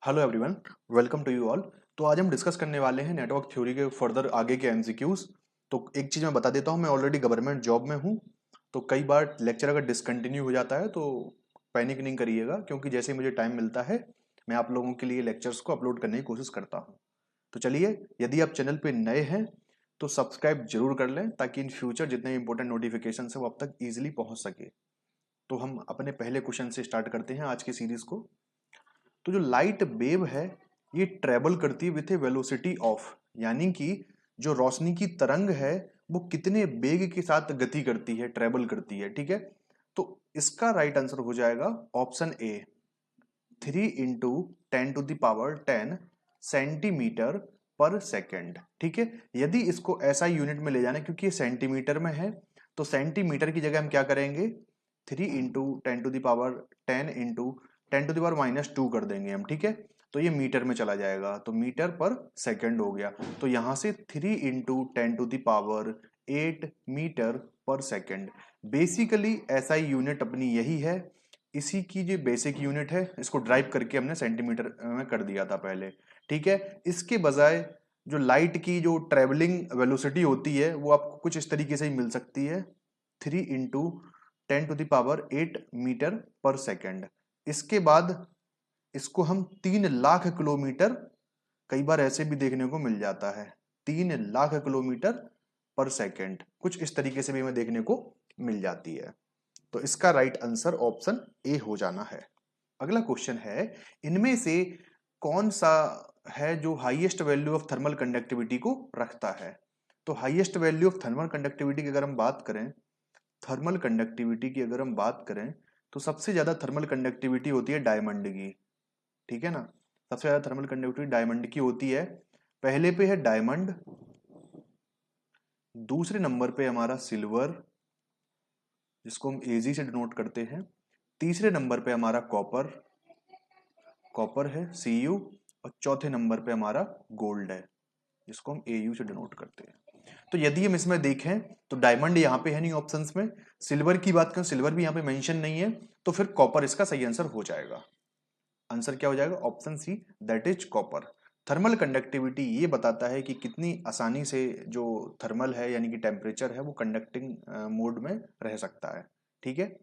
Hello everyone, welcome to you all. तो आज हम डिस्कस करने वाले हैं नेटवर्क थ्योरी के फर्दर आगे के एमसीक्यूज। तो एक चीज़ मैं बता देता हूँ, मैं ऑलरेडी गवर्नमेंट जॉब में हूँ। तो कई बार लेक्चर अगर डिसकंटिन्यू हो जाता है तो पैनिक नहीं करिएगा, क्योंकि जैसे ही मुझे टाइम मिलता है मैं आप लोगों के लिए लेक्चर्स को अपलोड करने की कोशिश करता हूँ। तो चलिए, यदि आप चैनल पे नए हैं तो सब्सक्राइब जरूर कर लें, ताकि इन फ्यूचर जितने इंपॉर्टेंट नोटिफिकेशन है वो आप तक ईजिली पहुँच सके। तो हम अपने पहले क्वेश्चन से स्टार्ट करते हैं आज की सीरीज को। तो जो लाइट वेव है ये ट्रेवल करती है विथ ए वेलोसिटी ऑफ, यानी कि जो रोशनी की तरंग है वो कितने वेग के साथ गति करती है, ट्रेवल करती है। ठीक है, तो इसका राइट आंसर हो जाएगा ऑप्शन ए, 3 × 10⁻10 सेंटीमीटर पर सेकेंड। ठीक है, यदि इसको ऐसा यूनिट में ले जाना है, क्योंकि ये सेंटीमीटर में है, तो सेंटीमीटर की जगह हम क्या करेंगे, 3 × 10⁻10 × 10⁻², कर देंगे हम। ठीक है, तो ये मीटर में चला जाएगा, तो मीटर पर सेकेंड हो गया। तो यहां से 3 × 10⁸ मीटर पर सेकेंड। बेसिकली ऐसा यूनिट अपनी यही है, इसी की जो बेसिक यूनिट है इसको ड्राइव करके हमने सेंटीमीटर में कर दिया था पहले। ठीक है, इसके बजाय जो लाइट की जो ट्रेवलिंग वेलोसिटी होती है वो आपको कुछ इस तरीके से ही मिल सकती है, 3 × 10⁸ मीटर पर सेकेंड। इसके बाद इसको हम 3 लाख किलोमीटर, कई बार ऐसे भी देखने को मिल जाता है, 3 लाख किलोमीटर पर सेकेंड, कुछ इस तरीके से भी हमें देखने को मिल जाती है। तो इसका राइट आंसर ऑप्शन ए हो जाना है। अगला क्वेश्चन है, इनमें से कौन सा है जो highest value of thermal conductivity को रखता है। तो highest value of thermal conductivity की अगर हम बात करें, थर्मल कंडक्टिविटी की अगर हम बात करें, तो सबसे ज्यादा थर्मल कंडक्टिविटी होती है डायमंड की। ठीक है ना, सबसे ज्यादा थर्मल कंडक्टिविटी डायमंड की होती है। पहले पे है डायमंड, दूसरे नंबर पे हमारा सिल्वर, जिसको हम एजी से डिनोट करते हैं। तीसरे नंबर पे हमारा कॉपर, कॉपर है Cu। और चौथे नंबर पे हमारा गोल्ड है, जिसको हम Au से डिनोट करते हैं। तो यदि हम इसमें देखें तो डायमंड यहाँ पे है नहीं ऑप्शंस में, सिल्वर की बात करें सिल्वर भी यहाँ पे मेंशन नहीं है, तो फिर कॉपर इसका सही आंसर हो जाएगा। आंसर क्या हो जाएगा, option C, that is copper. Thermal conductivity ये बताता है कि कितनी आसानी से जो थर्मल है यानी कि टेम्परेचर है वो कंडक्टिंग मोड में रह सकता है। ठीक है,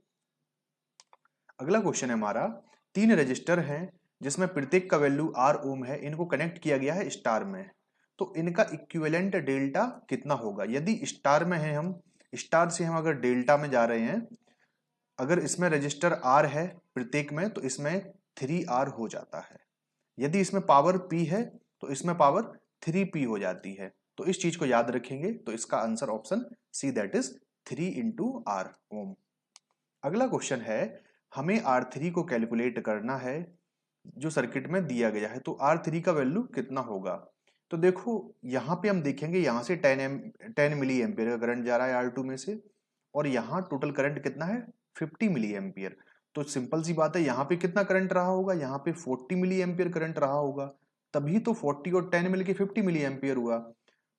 अगला क्वेश्चन है हमारा, 3 रजिस्टर हैं जिसमें प्रत्येक का वैल्यू आर ओम है, इनको कनेक्ट किया गया है स्टार में। तो इनका इक्विवेलेंट डेल्टा कितना होगा। यदि स्टार में है, हम स्टार से हम अगर डेल्टा में जा रहे हैं, अगर इसमें रजिस्टर आर है प्रत्येक में, तो इसमें 3R हो जाता है। यदि इसमें पावर P है तो इसमें पावर 3P हो जाती है। तो इस चीज को याद रखेंगे, तो इसका answer option C, that is 3 × R ohm. अगला क्वेश्चन है, हमें R3 को कैलकुलेट करना है जो सर्किट में दिया गया है। तो R3 का वैल्यू कितना होगा। तो देखो यहाँ पे हम देखेंगे, यहाँ से 10 मिली एम्पियर का करंट जा रहा है R2 में से, और यहाँ टोटल करंट कितना है, 50 मिली एम्पियर। तो सिंपल सी बात है, यहाँ पे कितना करंट रहा होगा, यहाँ पे 40 मिली एम्पियर करंट रहा होगा, तभी तो 40 और 10 मिलके 50 मिली एम्पियर हुआ।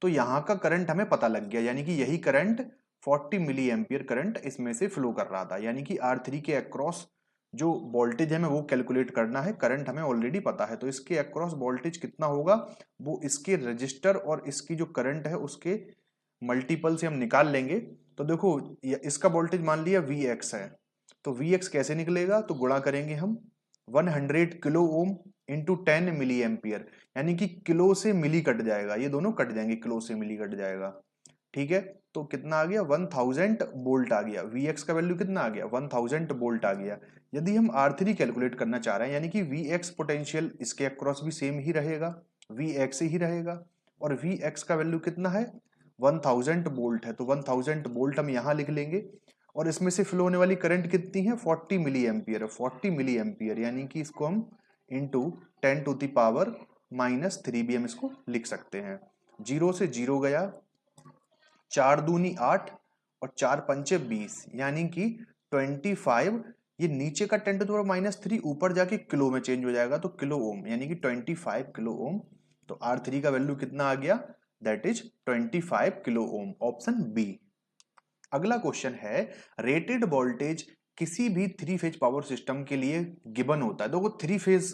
तो यहाँ का करंट हमें पता लग गया, यानी कि यही करंट 40 मिली एम्पियर करंट इसमें से फ्लो कर रहा था। यानी कि R3 के अक्रॉस जो वोल्टेज हमें वो कैलकुलेट करना है, करंट हमें ऑलरेडी पता है, तो इसके अक्रॉस वोल्टेज कितना होगा वो इसके रजिस्टर और इसकी जो करंट है उसके मल्टीपल से हम निकाल लेंगे। तो देखो इसका वोल्टेज मान लिया Vx है, तो Vx कैसे निकलेगा, तो गुणा करेंगे हम 100 kilo ohm into 10 milli ampere, यानी कि किलो से मिली कट जाएगा, ये दोनों कट जाएंगे, किलो से मिली कट जाएगा। ठीक है, तो कितना आ गया, 1000 वोल्ट आ गया। Vx का वैल्यू कितना आ गया, 1000 वोल्ट आ गया। यदि हम R3 कैलकुलेट करना चाह रहे हैं, यानी कि Vx पोटेंशियल इसके अक्रॉस भी सेम ही रहेगा, Vx ही रहेगा, और Vx का वैल्यू कितना है, 1000 वोल्ट है, तो 1000 वोल्ट हम यहाँ लिख लेंगे। और इसमें से फ्लो होने वाली करंट कितनी है, 40 मिली एम्पियर है, 40 मिली एम्पियर, यानी कि इसको हम इंटू 10⁻³ भी हम इसको लिख सकते हैं। जीरो से जीरो गया, 4 दूनी 8 और 4 पंचे 20, यानी कि 25। ये नीचे का 10⁻³ ऊपर जाके किलो में चेंज हो जाएगा, तो किलो ओम, यानी कि 25 किलो ओम। तो R3 का वैल्यू कितना आ गया, that is 25 kilo ohm, option B. अगला क्वेश्चन है, रेटेड वोल्टेज किसी भी 3 फेज पावर सिस्टम के लिए गिवन होता है। देखो 3 फेज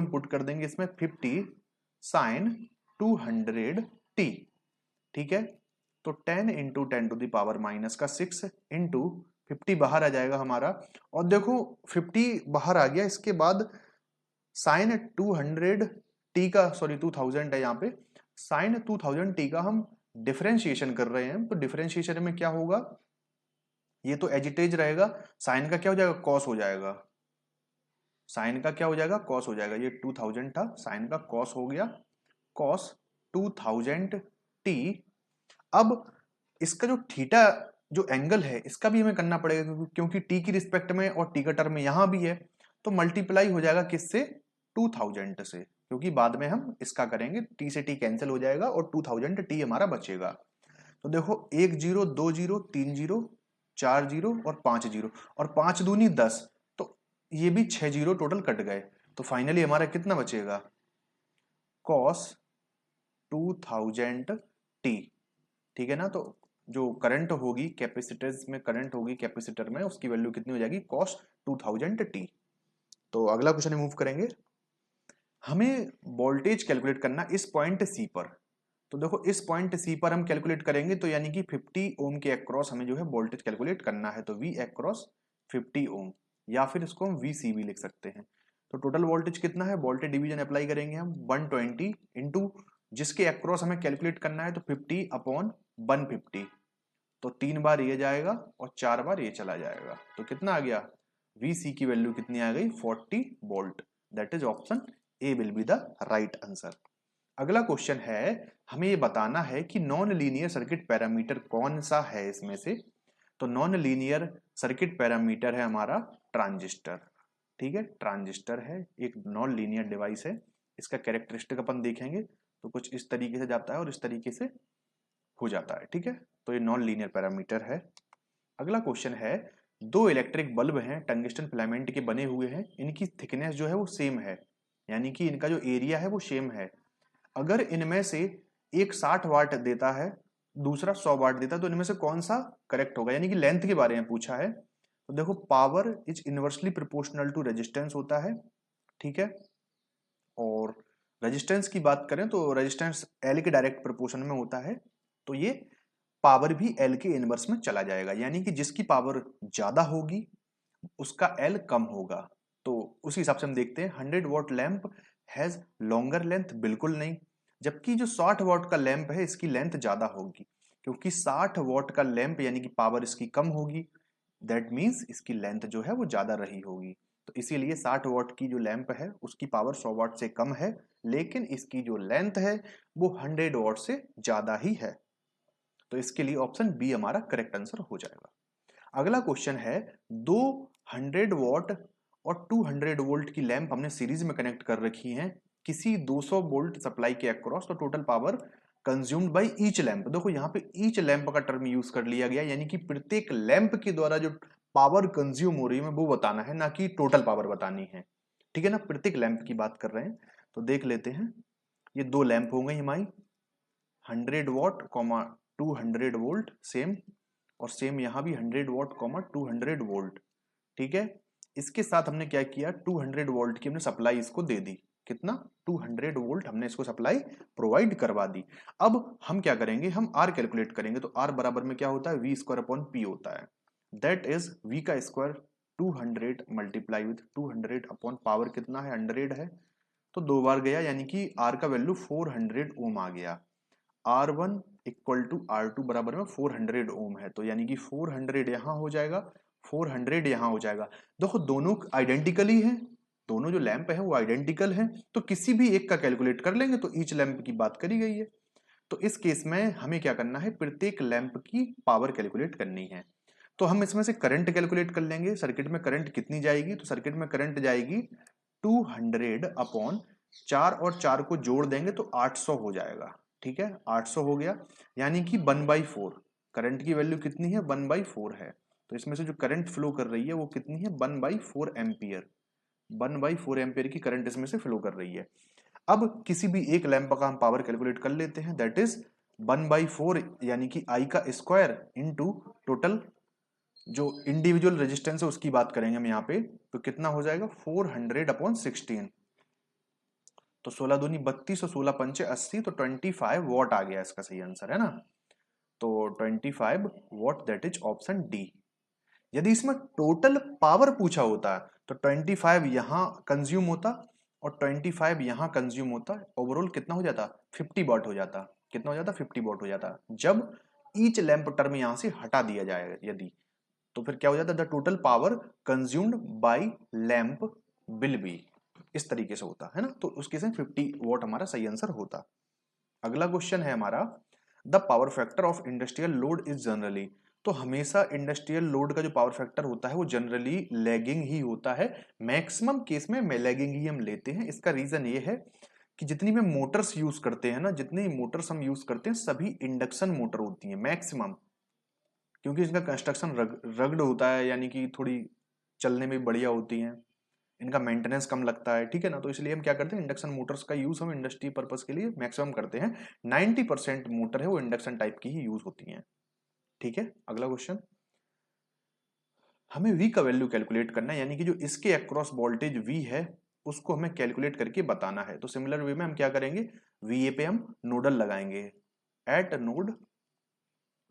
हम पुट कर देंगे इसमें 50 साइन 200t, ठीक है। तो 10 इंटू 10⁻⁻6 इंटू 50 बाहर आ जाएगा हमारा। और देखो 50 बाहर आ गया, इसके बाद साइन 200t का, सॉरी 2000 है यहाँ पे, साइन 2000t का हम डिफरेंशिएशन कर रहे हैं। तो डिफरेंशिएशन में क्या होगा, ये तो एजिटेज रहेगा, साइन का क्या हो जाएगा, कॉस हो जाएगा। साइन का क्या हो जाएगा, कॉस हो जाएगा। ये 2000 था, साइन का कॉस हो गया, कॉस 2000t। अब इसका जो थीटा जो एंगल है इसका भी हमें करना पड़ेगा, क्योंकि टी की रिस्पेक्ट में और टी का टर्म में यहां भी है, तो मल्टीप्लाई हो जाएगा किससे, 2000 से, क्योंकि बाद में हम इसका करेंगे, टी से टी कैंसिल हो जाएगा और 2000t हमारा बचेगा। तो देखो 1 0 2 0 3 0 4 0 और 5 0, और 5 दूनी 10, तो ये भी 6 0 टोटल कट गए। तो फाइनली हमारा कितना बचेगा, कॉस 2000t, ठीक है ना। तो जो करंट होगी कैपेसिटर में, करंट होगी कैपेसिटर में, उसकी वैल्यू कितनी हो जाएगी, कॉस 2000t। तो अगला क्वेश्चन मूव करेंगे। हमें वोल्टेज कैलकुलेट करना इस पॉइंट सी पर। तो देखो इस पॉइंट सी पर हम कैलकुलेट करेंगे, तो यानी कि 50 ओम के अक्रॉस हमें जो है वोल्टेज कैलकुलेट करना है। तो V अक्रॉस 50 ओम, या फिर इसको हम VC भी लिख सकते हैं। तो टोटल वोल्टेज कितना है, वोल्टेज डिवीजन अप्लाई करेंगे हम, 120 इंटू जिसके अक्रॉस हमें कैलकुलेट करना है, तो 50 अपॉन 150। तो 3 बार ये जाएगा और 4 बार ये चला जाएगा। तो कितना आ गया, VC की वैल्यू कितनी आ गई, 40 volt. That is option A will be the right answer. अगला क्वेश्चन है, हमें ये बताना है कि नॉन लीनियर सर्किट पैरामीटर कौन सा है इसमें से। तो नॉन लीनियर सर्किट पैरामीटर है हमारा ट्रांजिस्टर, ठीक है, ट्रांजिस्टर है, एक नॉन लीनियर डिवाइस है। इसका कैरेक्टरिस्टिक अपन देखेंगे तो कुछ इस तरीके से जाता है और इस तरीके से हो जाता है, ठीक है। तो ये नॉन लीनियर पैरामीटर है। अगला क्वेश्चन है, दो इलेक्ट्रिक बल्ब हैं, टंगस्टन फिलामेंट के बने हुए हैं, इनकी थिकनेस जो है वो सेम है, यानी कि इनका जो एरिया है वो सेम है। अगर इनमें से एक 60 वाट देता है, दूसरा 100 वाट देता है, तो इनमें से कौन सा करेक्ट होगा, यानी कि लेंथ के बारे में पूछा है। तो देखो, power is inversely proportional to resistance होता है, ठीक है। और रेजिस्टेंस की बात करें तो रेजिस्टेंस एल के डायरेक्ट प्रोपोर्शन में होता है, तो ये पावर भी एल के इनवर्स में चला जाएगा, यानी कि जिसकी पावर ज्यादा होगी उसका एल कम होगा। तो उसी हिसाब से हम देखते हैं, 100 what lamp has longer length, बिल्कुल नहीं। जबकि जो 60 वॉट का लैंप है इसकी लेंथ ज्यादा होगी, क्योंकि 60 वॉट का लैंप यानी कि पावर इसकी कम होगी, दैट मीन्स इसकी लेंथ जो है वो ज्यादा रही होगी। तो इसीलिए 60 वॉट की जो लैंप है उसकी पावर 100 वॉट से कम है, लेकिन इसकी जो लेंथ है वो 100 वॉट से ज्यादा ही है। तो इसके लिए ऑप्शन बी हमारा करेक्ट आंसर हो जाएगा। अगला क्वेश्चन है, दो 100 वॉट और 200 वोल्ट की लैंप हमने सीरीज में कनेक्ट कर रखी हैं किसी 200 वोल्ट सप्लाई के अक्रॉस, तो total power consumed by each lamp. देखो यहाँ पे ईच लैंप का टर्म यूज कर लिया गया, यानी कि प्रत्येक लैंप के द्वारा जो पावर कंज्यूम हो रही है वो बताना है, ना कि टोटल पावर बतानी है, ठीक है ना। प्रत्येक लैंप की बात कर रहे हैं, तो देख लेते हैं। ये दो लैंप हो गई हमारी, 100 वॉट 200 वोल्ट सेम, और सेम यहां भी 100 वॉट 200 वोल्ट, ठीक है। इसके साथ हमने क्या किया, 200 वोल्ट की हमने सप्लाई इसको दे दी, कितना, 200 वोल्ट हमने इसको सप्लाई प्रोवाइड करवा दी। अब हम क्या करेंगे, हम आर कैलकुलेट करेंगे, तो आर बराबर में क्या होता है, वी स्क्वायर अपॉन पी होता है, दैट इज वी का square 200 multiply with 200 upon power कितना है, 100 है, तो दो बार गया, यानी कि आर का वैल्यू 400 ओम आ गया। R1 इक्वल टू R2 बराबर में 400 ओम है, तो यानी कि 400 यहां हो जाएगा, 400 यहां हो जाएगा। देखो दोनों आइडेंटिकली हैं, दोनों जो लैंप है वो आइडेंटिकल हैं, तो किसी भी एक का कैलकुलेट कर लेंगे, तो ईच लैंप की बात करी गई है। तो इस केस में हमें क्या करना है, प्रत्येक लैंप की पावर कैलकुलेट करनी है। तो हम इसमें से करंट कैलकुलेट कर लेंगे, सर्किट में करंट कितनी जाएगी, तो सर्किट में करंट जाएगी 200 अपॉन 4, और 4 को जोड़ देंगे तो 800 हो जाएगा, ठीक है, 800 हो गया, यानी कि 1/4। करंट की वैल्यू कितनी है, 1/4 है, तो इसमें से जो करंट फ्लो कर रही है वो कितनी है, 1/4 एम्पियर, 1/4 एम्पियर की करंट इसमें से फ्लो कर रही है। अब किसी भी एक लैंप का हम पावर कैलकुलेट कर लेते हैं, दैट इज 1/4 यानी कि आई का स्क्वायर इनटू टोटल जो इंडिविजुअल रेजिस्टेंस है उसकी बात करेंगे हम यहाँ पे, तो कितना हो जाएगा, 400 अपॉन 16, तो 16 दूनी 32 और 16 पंचे 80, तो 25 वॉट आ गया इसका सही आंसर, है ना। तो 25 what, that is option D. यदि इसमें टोटल पावर पूछा होता तो 25 यहां कंज्यूम होता और 25 यहां कंज्यूम होता, ओवरऑल कितना हो जाता, 50 वॉट हो जाता, कितना हो जाता, 50 वॉट हो जाता, जब ईच लैंप टर्म यहां से हटा दिया जाए यदि, तो फिर क्या हो जाता, the total power consumed by lamp will be, इस तरीके से होता है ना। तो उसके से 50 वॉट हमारा सही आंसर होता। अगला क्वेश्चन है हमारा, the power factor of industrial load is generally, तो हमेशा इंडस्ट्रियल लोड का जो पावर फैक्टर होता है वो जनरली लैगिंग ही होता है, मैक्सिमम केस में लैगिंग ही हम लेते हैं। इसका रीजन ये है कि जितनी भी मोटर्स यूज करते हैं ना, जितनी मोटर्स हम यूज करते हैं सभी इंडक्शन मोटर होती हैं मैक्सिमम, क्योंकि इसका कंस्ट्रक्शन रग्ड होता है, यानी कि थोड़ी चलने में बढ़िया होती हैं, इनका मेंटेनेंस कम लगता है, ठीक है ना। तो इसलिए हम क्या करते हैं, इंडक्शन मोटर्स का यूज हम इंडस्ट्री पर्पस के लिए मैक्सिमम करते हैं। 90% मोटर है वो इंडक्शन टाइप की ही यूज होती हैं, ठीक है। अगला क्वेश्चन, हमें V का वैल्यू कैलकुलेट करना है, यानी कि जो इसके अक्रॉस वोल्टेज V है उसको हमें कैलकुलेट करके बताना है। तो सिमिलर वे में हम क्या करेंगे, VA पे हम नोडल लगाएंगे, एट नोड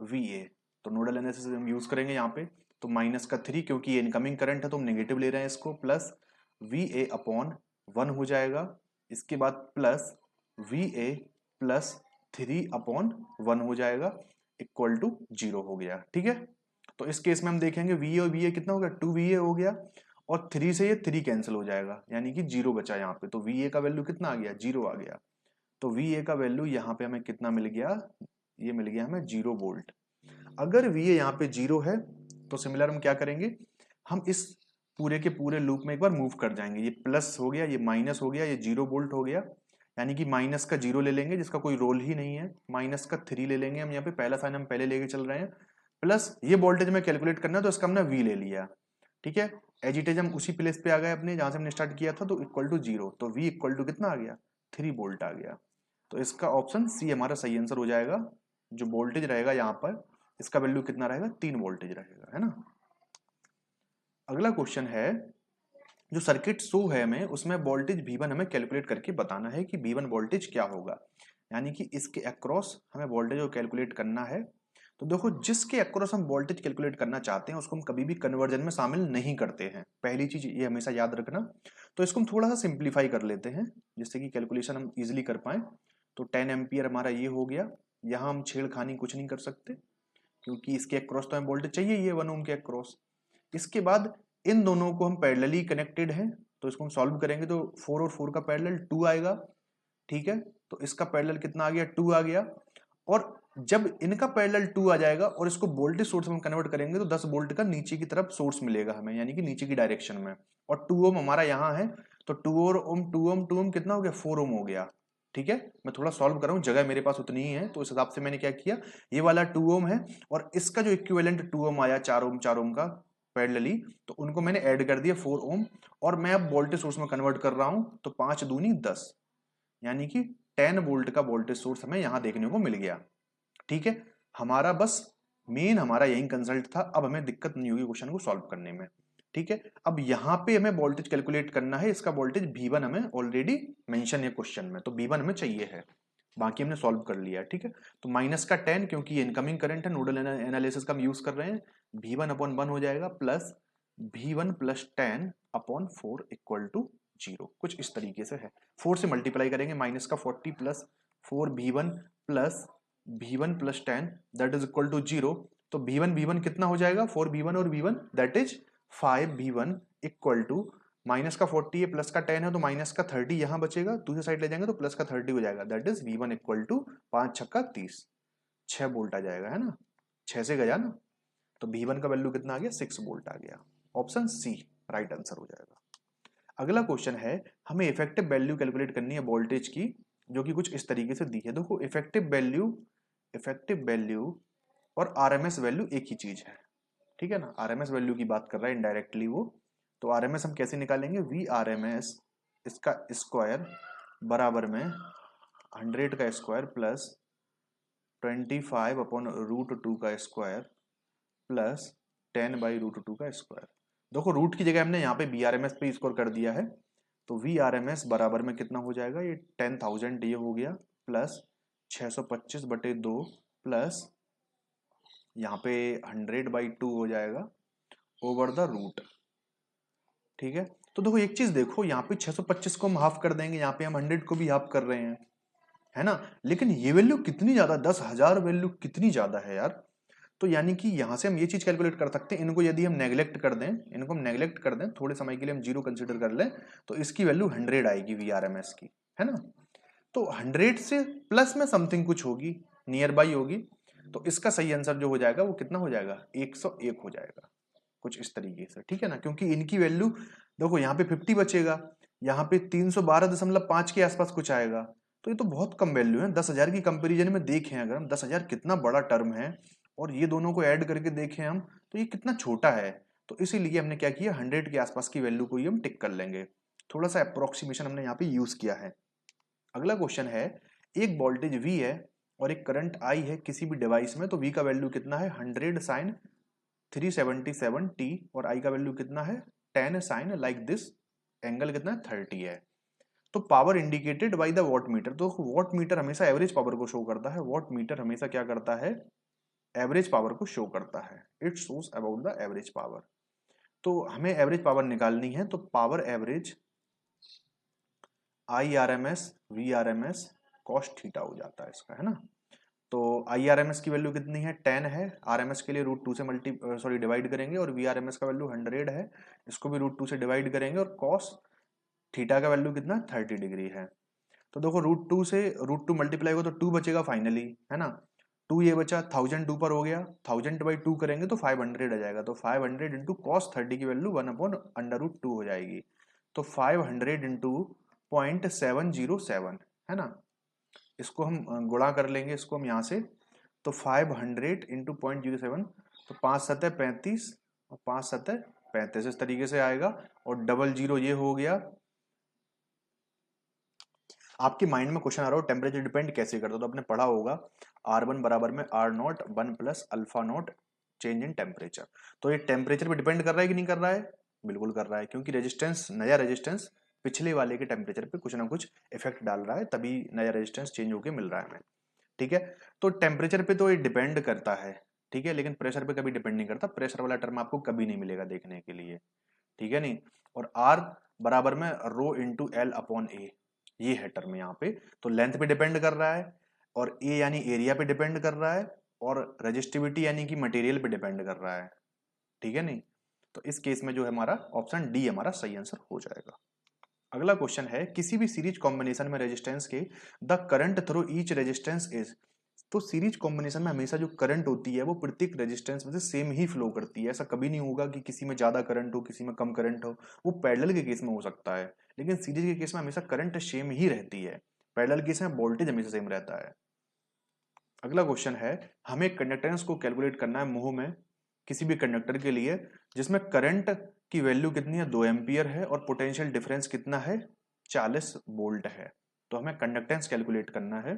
VA, तो नोडल एनालिसिस हम यूज करेंगे यहाँ पे। तो -3, क्योंकि ये इनकमिंग करंट है तो हम नेगेटिव ले रहे हैं इसको, प्लस VA अपॉन 1 हो जाएगा, इसके बाद प्लस VA प्लस 3 अपॉन 1 हो जाएगा, इक्वल टू 0 हो गया, ठीक है। तो इस केस में हम देखेंगे VA और VA कितना हो गया, 2VA हो गया, और 3 से ये 3 कैंसिल हो जाएगा, यानी कि 0 बचा यहाँ पे, तो VA का वैल्यू कितना आ गया, 0 आ गया। तो VA का वैल्यू यहाँ पे हमें कितना मिल गया, ये मिल गया हमें 0 वोल्ट। अगर VA यहाँ पे 0 है तो सिमिलर हम क्या करेंगे, हम इस पूरे के पूरे लूप में एक बार मूव कर जाएंगे। ये प्लस हो गया, ये माइनस हो गया, ये 0 वोल्ट हो गया, यानी कि माइनस का 0 ले लेंगे जिसका कोई रोल ही नहीं है, माइनस का 3 ले लेंगे हम, यहाँ पे पहला साइन हम पहले लेके चल रहे हैं, प्लस ये वोल्टेज में कैलकुलेट करना है तो इसका हमने V ले लिया। ठीक है, एज इट इज हम उसी प्लेस पे आ गए अपने जहां से हमने स्टार्ट किया था, तो इक्वल टू 0, तो V इक्वल टू कितना आ गया, 3 वोल्ट आ गया। तो इसका ऑप्शन सी हमारा सही आंसर हो जाएगा। जो वोल्टेज रहेगा यहाँ पर, इसका वैल्यू कितना रहेगा, 3 वोल्टेज रहेगा, है ना। अगला क्वेश्चन है, जो सर्किट शो है हमें, उसमें वोल्टेज V1 हमें कैलकुलेट करके बताना है कि V1 वोल्टेज क्या होगा, यानी कि इसके अक्रॉस हमें वोल्टेज को कैलकुलेट करना है। तो देखो, जिसके अक्रॉस हम वोल्टेज कैलकुलेट करना चाहते हैं उसको हम कभी भी कन्वर्जन में शामिल नहीं करते हैं, पहली चीज ये हमेशा याद रखना। तो इसको हम थोड़ा सा सिंप्लीफाई कर लेते हैं जिससे कि कैलकुलेशन हम इजिली कर पाए। तो 10 एम्पियर हमारा ये हो गया, यहाँ हम छेड़खानी कुछ नहीं कर सकते क्योंकि इसके अक्रॉस तो हमें वोल्टेज चाहिए, ये 1 ओम के अक्रॉस। इसके बाद इन दोनों को हम पैरेलली कनेक्टेड हैं, तो इसको हम सॉल्व करेंगे तो 4 और 4 का पैरेलल 2 आएगा। ठीक है, तो इसका पैरेलल कितना आ गया, 2 आ गया। और जब इनका पैरेलल 2 आ जाएगा और इसको वोल्टेज सोर्स में कन्वर्ट करेंगे तो 10 वोल्ट का नीचे की तरफ सोर्स मिलेगा हमें, यानी कि नीचे की डायरेक्शन में। और 2 ओम हमारा यहाँ है, तो 2 ओम कितना हो गया, 4 ओम हो गया। ठीक है, मैं थोड़ा सॉल्व कर रहा हूँ, जगह मेरे पास उतनी ही है, तो इस हिसाब से मैंने क्या किया, ये वाला 2 ओम है और इसका जो इक्विवेलेंट 2 ओम आया 4 ओम का पैरेलली, तो उनको मैंने ऐड कर दिया 4 ओम। और मैं अब वोल्टेज सोर्स में कन्वर्ट कर रहा हूं, तो 5 दूनी 10, यानी कि 10 वोल्ट का वोल्टेज सोर्स हमें यहां देखने को मिल गया। ठीक है, हमारा बस मेन हमारा यही कंसल्ट था, अब हमें दिक्कत नहीं होगी क्वेश्चन को सॉल्व करने में। ठीक है, अब यहाँ पे हमें वोल्टेज कैलकुलेट करना है, इसका वोल्टेज V1 हमें ऑलरेडी मेंशन है क्वेश्चन में, तो V1 हमें चाहिए है, बाकी हमने सॉल्व कर लिया। ठीक है, तो माइनस का 10, क्योंकि ये इनकमिंग करंट है, नोडल एनालिसिस का हम यूज कर रहे हैं, V1/1 हो जाएगा, plus V1 plus 10/4 equal to 0, कुछ इस तरीके से है। 4 से मल्टीप्लाई करेंगे, माइनस का 40 plus 4V1 plus V1 plus 10 that is equal to 0। तो V1 कितना हो जाएगा, 4V1 और V1 that is 5V1 equal to, minus का 40 है, प्लस का 10 है, तो माइनस का 30 यहां बचेगा, दूसरी साइड ले जाएंगे तो प्लस का 30 हो जाएगा, that is V1 equal to 5 छक्का 30, 6 वोल्ट आ जाएगा, है ना, 6 से गया ना, तो V1 का वैल्यू कितना आ गया, 6 वोल्ट आ गया। ऑप्शन सी राइट आंसर हो जाएगा। अगला क्वेश्चन है, हमें इफेक्टिव वैल्यू कैलकुलेट करनी है वोल्टेज की, जो कि कुछ इस तरीके से दी है। देखो, इफेक्टिव वैल्यू और आरएमएस वैल्यू एक ही चीज है। ठीक है ना, आरएमएस वैल्यू की बात कर रहा है इनडायरेक्टली वो, तो आरएमएस हम कैसे निकालेंगे, वी आरएमएस इसका स्क्वायर बराबर में 100 का स्क्वायर प्लस 25/√2 का स्क्वायर प्लस 10/√2 का स्क्वायर। देखो, रूट की जगह हमने यहाँ पे VRMS पे स्कोर कर दिया है, तो VRMS बराबर में कितना हो जाएगा, ये 10,000 ये हो गया, प्लस 625/2 प्लस यहाँ पे 100/2 हो जाएगा ओवर द रूट। ठीक है, तो देखो एक चीज देखो, यहाँ पे 625 को हम हाफ कर देंगे, यहाँ पे हम 100 को भी हाफ कर रहे हैं, है ना, लेकिन ये वैल्यू कितनी ज्यादा, 10,000 वैल्यू कितनी ज्यादा है यार। तो यानी कि यहां से हम ये चीज कैलकुलेट कर सकते हैं, इनको यदि हम नेग्लेक्ट कर दें, इनको हम नेग्लेक्ट कर दें, थोड़े समय के लिए हम 0 कंसीडर कर लें, तो इसकी वैल्यू 100 आएगी VRMS की, है ना। तो 100 से प्लस में समथिंग कुछ होगी, नियर बाई होगी, तो इसका सही आंसर जो हो जाएगा वो कितना हो जाएगा, 101 हो जाएगा, कुछ इस तरीके से। ठीक है ना, क्योंकि इनकी वैल्यू देखो, यहाँ पे 50 बचेगा, यहाँ पे 312.5 के आसपास कुछ आएगा, तो ये तो बहुत कम वैल्यू है। 10,000 की कंपेरिजन में देखें अगर हम, 10,000 कितना बड़ा टर्म है, और ये दोनों को ऐड करके देखें हम, तो ये कितना छोटा है। तो इसीलिए हमने क्या किया, 100 के आसपास की वैल्यू को ही हम टिक कर लेंगे, थोड़ा सा अप्रोक्सीमेशन हमने यहाँ पे यूज किया है। अगला क्वेश्चन है, एक वोल्टेज V है और एक करंट I है किसी भी डिवाइस में, तो V का वैल्यू कितना है, 100 साइन 377t, और I का वैल्यू कितना है, 10 साइन लाइक दिस, एंगल कितना है, 30 है। तो power indicated by the watt meter, तो वॉट मीटर हमेशा एवरेज पावर को शो करता है, वॉट मीटर हमेशा क्या करता है, एवरेज पावर को शो करता है, it shows about the average power. तो हमें एवरेज पावर निकालनी है, तो power average IRMS VRMS cos theta हो जाता है इसका, है ना। तो IRMS की वैल्यू कितनी है, 10 है, RMS के लिए √2 से डिवाइड करेंगे, और VRMS का वैल्यू 100 है, इसको भी √2 से डिवाइड करेंगे, और cos थीटा का वैल्यू कितना, 30 डिग्री है। तो देखो, √2 से √2 मल्टीप्लाई हो तो 2 बचेगा फाइनली, है ना, 2 ये बचा, 1000 2 पर हो गया, 1000/2 करेंगे तो 500 आ जाएगा, तो 500 इंटू कॉस 30 की वैल्यू 1/√2 हो जाएगी। तो 500 इंटू 0.707 है ना, इसको हम गुणा कर लेंगे इसको हम यहाँ से, तो 500 इंटू 0.07, तो 5 7 35 और 5 7 35 इस तरीके से आएगा। और डबल जीरो ये हो गया। आपके माइंड में क्वेश्चन आ रहा हो टेम्परेचर डिपेंड कैसे करता है, तो आपने पढ़ा होगा R1 बराबर में R0 1 plus alpha not change in temperature. तो ये टेम्परेचर पे डिपेंड कर रहा है कि नहीं कर रहा है? बिल्कुल कर रहा है, क्योंकि रेजिस्टेंस, नया रेजिस्टेंस पिछले वाले के टेम्परेचर पे कुछ ना कुछ इफेक्ट डाल रहा है, तभी नया रेजिस्टेंस चेंज होकर मिल रहा है हमें। ठीक है, तो टेम्परेचर पे तो ये डिपेंड करता है, ठीक है, लेकिन प्रेशर पे कभी डिपेंड नहीं करता। प्रेशर वाला टर्म आपको कभी नहीं मिलेगा देखने के लिए, ठीक है नहीं। और R बराबर में rho into L upon A, ये है टर्म यहाँ पे। तो लेंथ पे डिपेंड कर रहा है, और ए यानी एरिया पे डिपेंड कर रहा है, और रेजिस्टिविटी यानी कि मटेरियल पे डिपेंड कर रहा है, ठीक है नहीं। तो इस केस में जो है हमारा ऑप्शन डी हमारा सही आंसर हो जाएगा। अगला क्वेश्चन है, किसी भी सीरीज कॉम्बिनेशन में रेजिस्टेंस के the current through each resistance is. तो सीरीज कॉम्बिनेशन में हमेशा जो करंट होती है वो प्रत्येक रेजिस्टेंस में से सेम ही फ्लो करती है। ऐसा कभी नहीं होगा कि किसी में ज्यादा करंट हो, किसी में कम करंट हो। वो पैरेलल के केस में हो सकता है, लेकिन सीरीज के केस में हमेशा करंट सेम ही रहती है। पैरेलल केस में वोल्टेज हमेशा सेम रहता है। अगला क्वेश्चन है, हमें कंडक्टेंस को कैलकुलेट करना है मुंह में किसी भी कंडक्टर के लिए, जिसमें करंट की वैल्यू कितनी है, 2 एम्पियर है, और पोटेंशियल डिफरेंस कितना है, 40 वोल्ट है। तो हमें कंडक्टेंस कैलकुलेट करना है।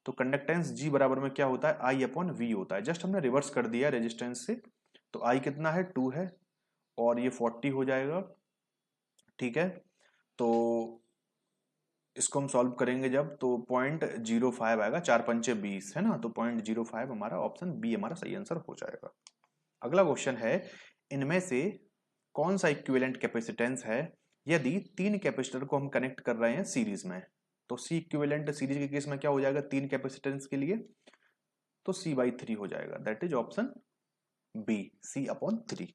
तो कंडक्टेंस G बराबर में क्या होता है, I अपॉन V होता है। जस्ट हमने रिवर्स कर दिया रेजिस्टेंस से, तो I कितना है, 2 है, और ये 40 हो जाएगा, ठीक है। तो इसको हम सॉल्व करेंगे जब, तो 0.05 आएगा, 4 पंचे 20 है ना, तो 0.05 हमारा ऑप्शन बी हमारा सही आंसर हो जाएगा। अगला क्वेश्चन है, इनमें से कौन सा इक्विवेलेंट कैपेसिटेंस है यदि 3 कैपेसिटर को हम कनेक्ट कर रहे हैं सीरीज में। तो सी इक्विवेलेंट सीरीज के केस में क्या हो जाएगा, 3 कैपेसिटेंस के लिए, तो C/3 हो जाएगा। That is option B, C/3।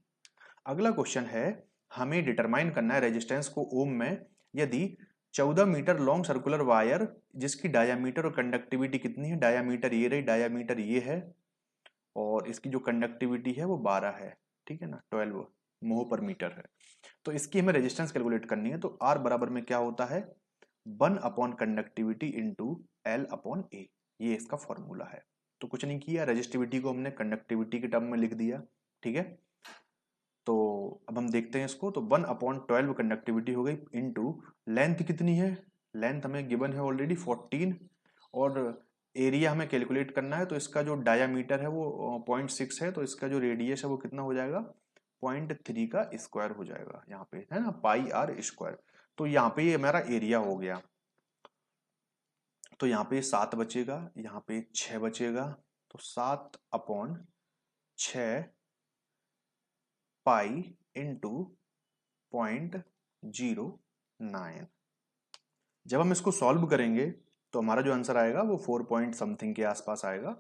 अगला क्वेश्चन है, हमें डिटरमाइन करना है रेजिस्टेंस को ओम में यदि 14 मीटर लॉन्ग सर्कुलर वायर जिसकी डायामीटर और कंडक्टिविटी कितनी है, डायामीटर ये रही, डायामीटर ये है, और इसकी जो कंडक्टिविटी है वो 12 है, ठीक है ना, 12 मोह पर मीटर है। तो इसकी हमें रेजिस्टेंस कैलकुलेट करनी है। तो R बराबर में क्या होता है, 1 upon conductivity into L upon A, ये इसका फॉर्मूला है। तो कुछ नहीं किया, रेजिस्टिविटी को हमने कंडक्टिविटी के टर्म में लिख दिया, ठीक है। तो अब हम देखते हैं इसको, तो 1/12 कंडक्टिविटी हो गई इंटू लेंथ कितनी है, लेंथ हमें गिवन है ऑलरेडी 14, और एरिया हमें कैलकुलेट करना है। तो इसका जो डायामीटर है वो 0.6 है, तो इसका जो रेडियस है वो कितना हो जाएगा, 0.3 का स्क्वायर हो जाएगा यहाँ पे, है ना, πr²। तो यहाँ पे ये हमारा एरिया हो गया। तो यहाँ पे 7 बचेगा, यहाँ पे 6 बचेगा, तो 7/6 पाई इंटू 0.09। जब हम इसको सॉल्व करेंगे तो हमारा जो आंसर आएगा वो 4 पॉइंट समथिंग के आसपास आएगा।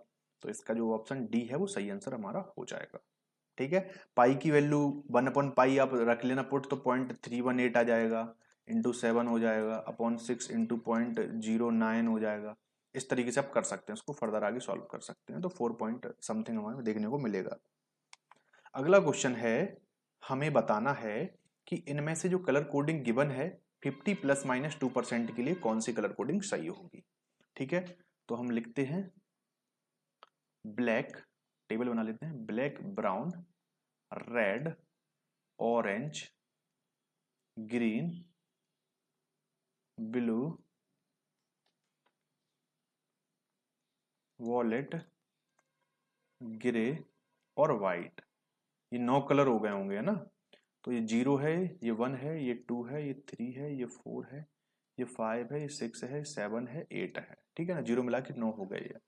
तो इसका जो ऑप्शन डी है वो सही आंसर हमारा हो जाएगा, ठीक है। पाई की वैल्यू 1/पाई आप रख लेना पुट, तो 0.318 आ जाएगा, इंटू 7 हो जाएगा, अपॉन 6 इंटू 0.09 हो जाएगा। इस तरीके से आप कर सकते हैं, इसको फर्दर आगे सॉल्व कर सकते हैं, तो 4 पॉइंट समथिंग हमें देखने को मिलेगा। अगला क्वेश्चन है, हमें बताना है कि इनमें से जो कलर कोडिंग गिवन है 50 ±2% के लिए कौन सी कलर कोडिंग सही होगी, ठीक है। तो हम लिखते हैं ब्लैक, टेबल बना लेते हैं, black, brown, red, orange, green, blue, wallet, grey और वाइट। ये 9 कलर हो गए होंगे, है ना। तो ये 0 है, ये 1 है, ये 2 है, ये 3 है, ये 4 है, ये 5 है, ये 6 है, 7 है, 8 है, ठीक है ना, 0 मिला के 9 हो गए ये।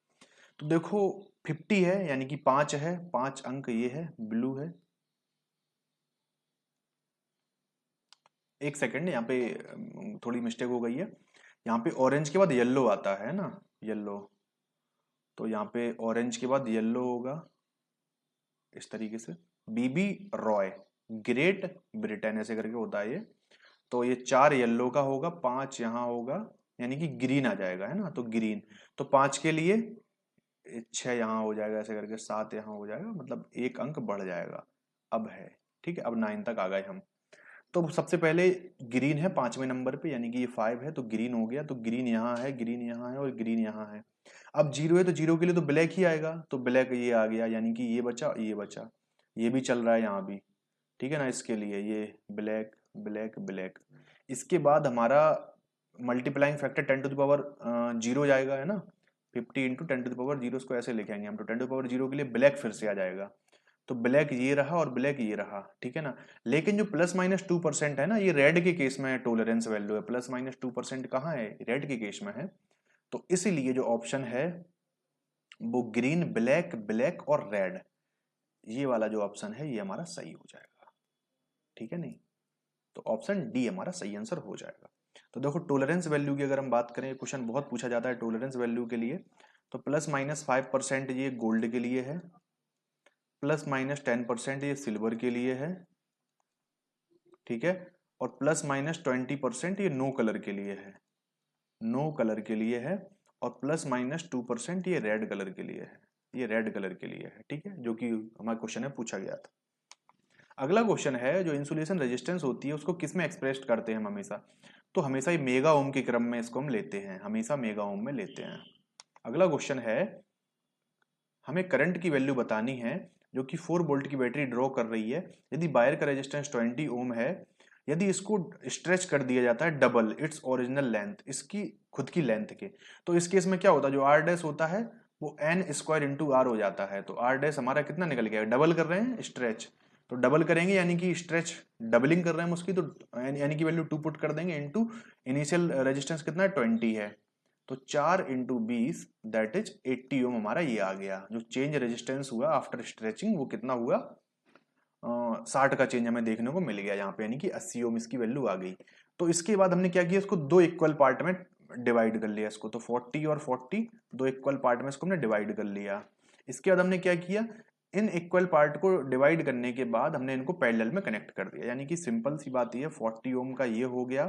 तो देखो 50 है यानी कि 5 है, 5 अंक ये है, ब्लू है। एक सेकंड, यहाँ पे थोड़ी मिस्टेक हो गई है, यहाँ पे ऑरेंज के बाद येलो आता है ना, येलो। तो यहाँ पे ऑरेंज के बाद येलो होगा इस तरीके से। बीबी रॉय, ग्रेट ब्रिटेन ऐसे करके होता है ये। तो ये 4 येलो का होगा, 5 यहाँ होगा, यानी कि ग्रीन आ जाएगा, है ना। तो ग्रीन, तो 5 के लिए 6 यहाँ हो जाएगा, ऐसे करके 7 यहाँ हो जाएगा, मतलब एक अंक बढ़ जाएगा। अब है, ठीक है, अब 9 तक आ गए हम। तो सबसे पहले ग्रीन है 5वें नंबर पे, यानी कि ये 5 है तो ग्रीन हो गया, तो ग्रीन यहाँ है, ग्रीन यहाँ है और ग्रीन यहाँ है। अब 0 है तो 0 के लिए तो ब्लैक ही आएगा, तो ब्लैक ये आ गया, यानी कि ये बचा, ये बचा, ये भी चल रहा है यहाँ भी, ठीक है ना। इसके लिए ये ब्लैक ब्लैक ब्लैक। इसके बाद हमारा मल्टीप्लाइंग फैक्टर 10⁻0 जाएगा, है ना। 50 इंटू 10⁻0, इसको ऐसे लिखेंगे हम, तो 10⁻0 के लिए ब्लैक फिर से आ जाएगा। तो ब्लैक ये रहा और ब्लैक ये रहा, ठीक है ना। लेकिन जो ±2% है ना, ये रेड के केस में टॉलरेंस वैल्यू है। ±2% कहाँ है, रेड के केस में है। तो इसीलिए जो ऑप्शन है वो ग्रीन, ब्लैक, ब्लैक और रेड, ये वाला जो ऑप्शन है ये हमारा सही हो जाएगा, ठीक है नहीं। तो ऑप्शन डी हमारा सही आंसर हो जाएगा। तो देखो टॉलरेंस वैल्यू की अगर हम बात करें, क्वेश्चन बहुत पूछा जाता है टॉलरेंस वैल्यू के लिए। तो ±5% ये गोल्ड के लिए है, ±10% ये सिल्वर के लिए है, ठीक है, और ±20% ये नो कलर के लिए है, नो कलर के लिए है, और ±2% ये रेड कलर के लिए है, ये रेड कलर के लिए है, ठीक है, जो कि हमारे क्वेश्चन में पूछा गया था। अगला क्वेश्चन है, जो इंसुलेशन रेजिस्टेंस होती है उसको किस में एक्सप्रेस करते हैं हम हमेशा, तो हमेशा ये मेगा ओम के क्रम में इसको हम लेते हैं, हमेशा मेगा ओम में लेते हैं। अगला क्वेश्चन है, हमें करंट की वैल्यू बतानी है जो कि 4 वोल्ट की बैटरी ड्रॉ कर रही है। यदि वायर का रेजिस्टेंस 20 ओम है, यदि इसको स्ट्रेच कर दिया जाता है डबल इट्स ओरिजिनल लेंथ, इसकी खुद की लेंथ के, तो इस केस में क्या होता है, जो आर डैश होता है वो एन स्क्वायर इंटू आर हो जाता है। तो आर डैश हमारा कितना निकल गया, डबल कर रहे हैं स्ट्रेच, तो डबल करेंगे यानी कि स्ट्रेच डबलिंग कर रहे हैं उसकी, तो यानी कि वैल्यू 2 पुट कर देंगे इनटू इनिशियल रेजिस्टेंस कितना है 20 है, तो 4 इंटू 20 दैट इज 80 ओम हमारा ये आ गया। जो चेंज रेजिस्टेंस हुआ आफ्टर स्ट्रेचिंग वो कितना हुआ, 60 का चेंज हमें देखने को मिल गया यहाँ पे, यानी कि 80 ओम इसकी वैल्यू आ गई। तो इसके बाद हमने क्या किया, इसको दो इक्वल पार्ट में डिवाइड कर लिया इसको, तो 40 और 40 दो इक्वल पार्ट में इसको हमने डिवाइड कर लिया। इसके बाद हमने क्या किया, इन इक्वल पार्ट को डिवाइड करने के बाद हमने इनको पैरेलल में कनेक्ट कर दिया, यानी कि सिंपल सी बात ये, 40 ओम का ये हो गया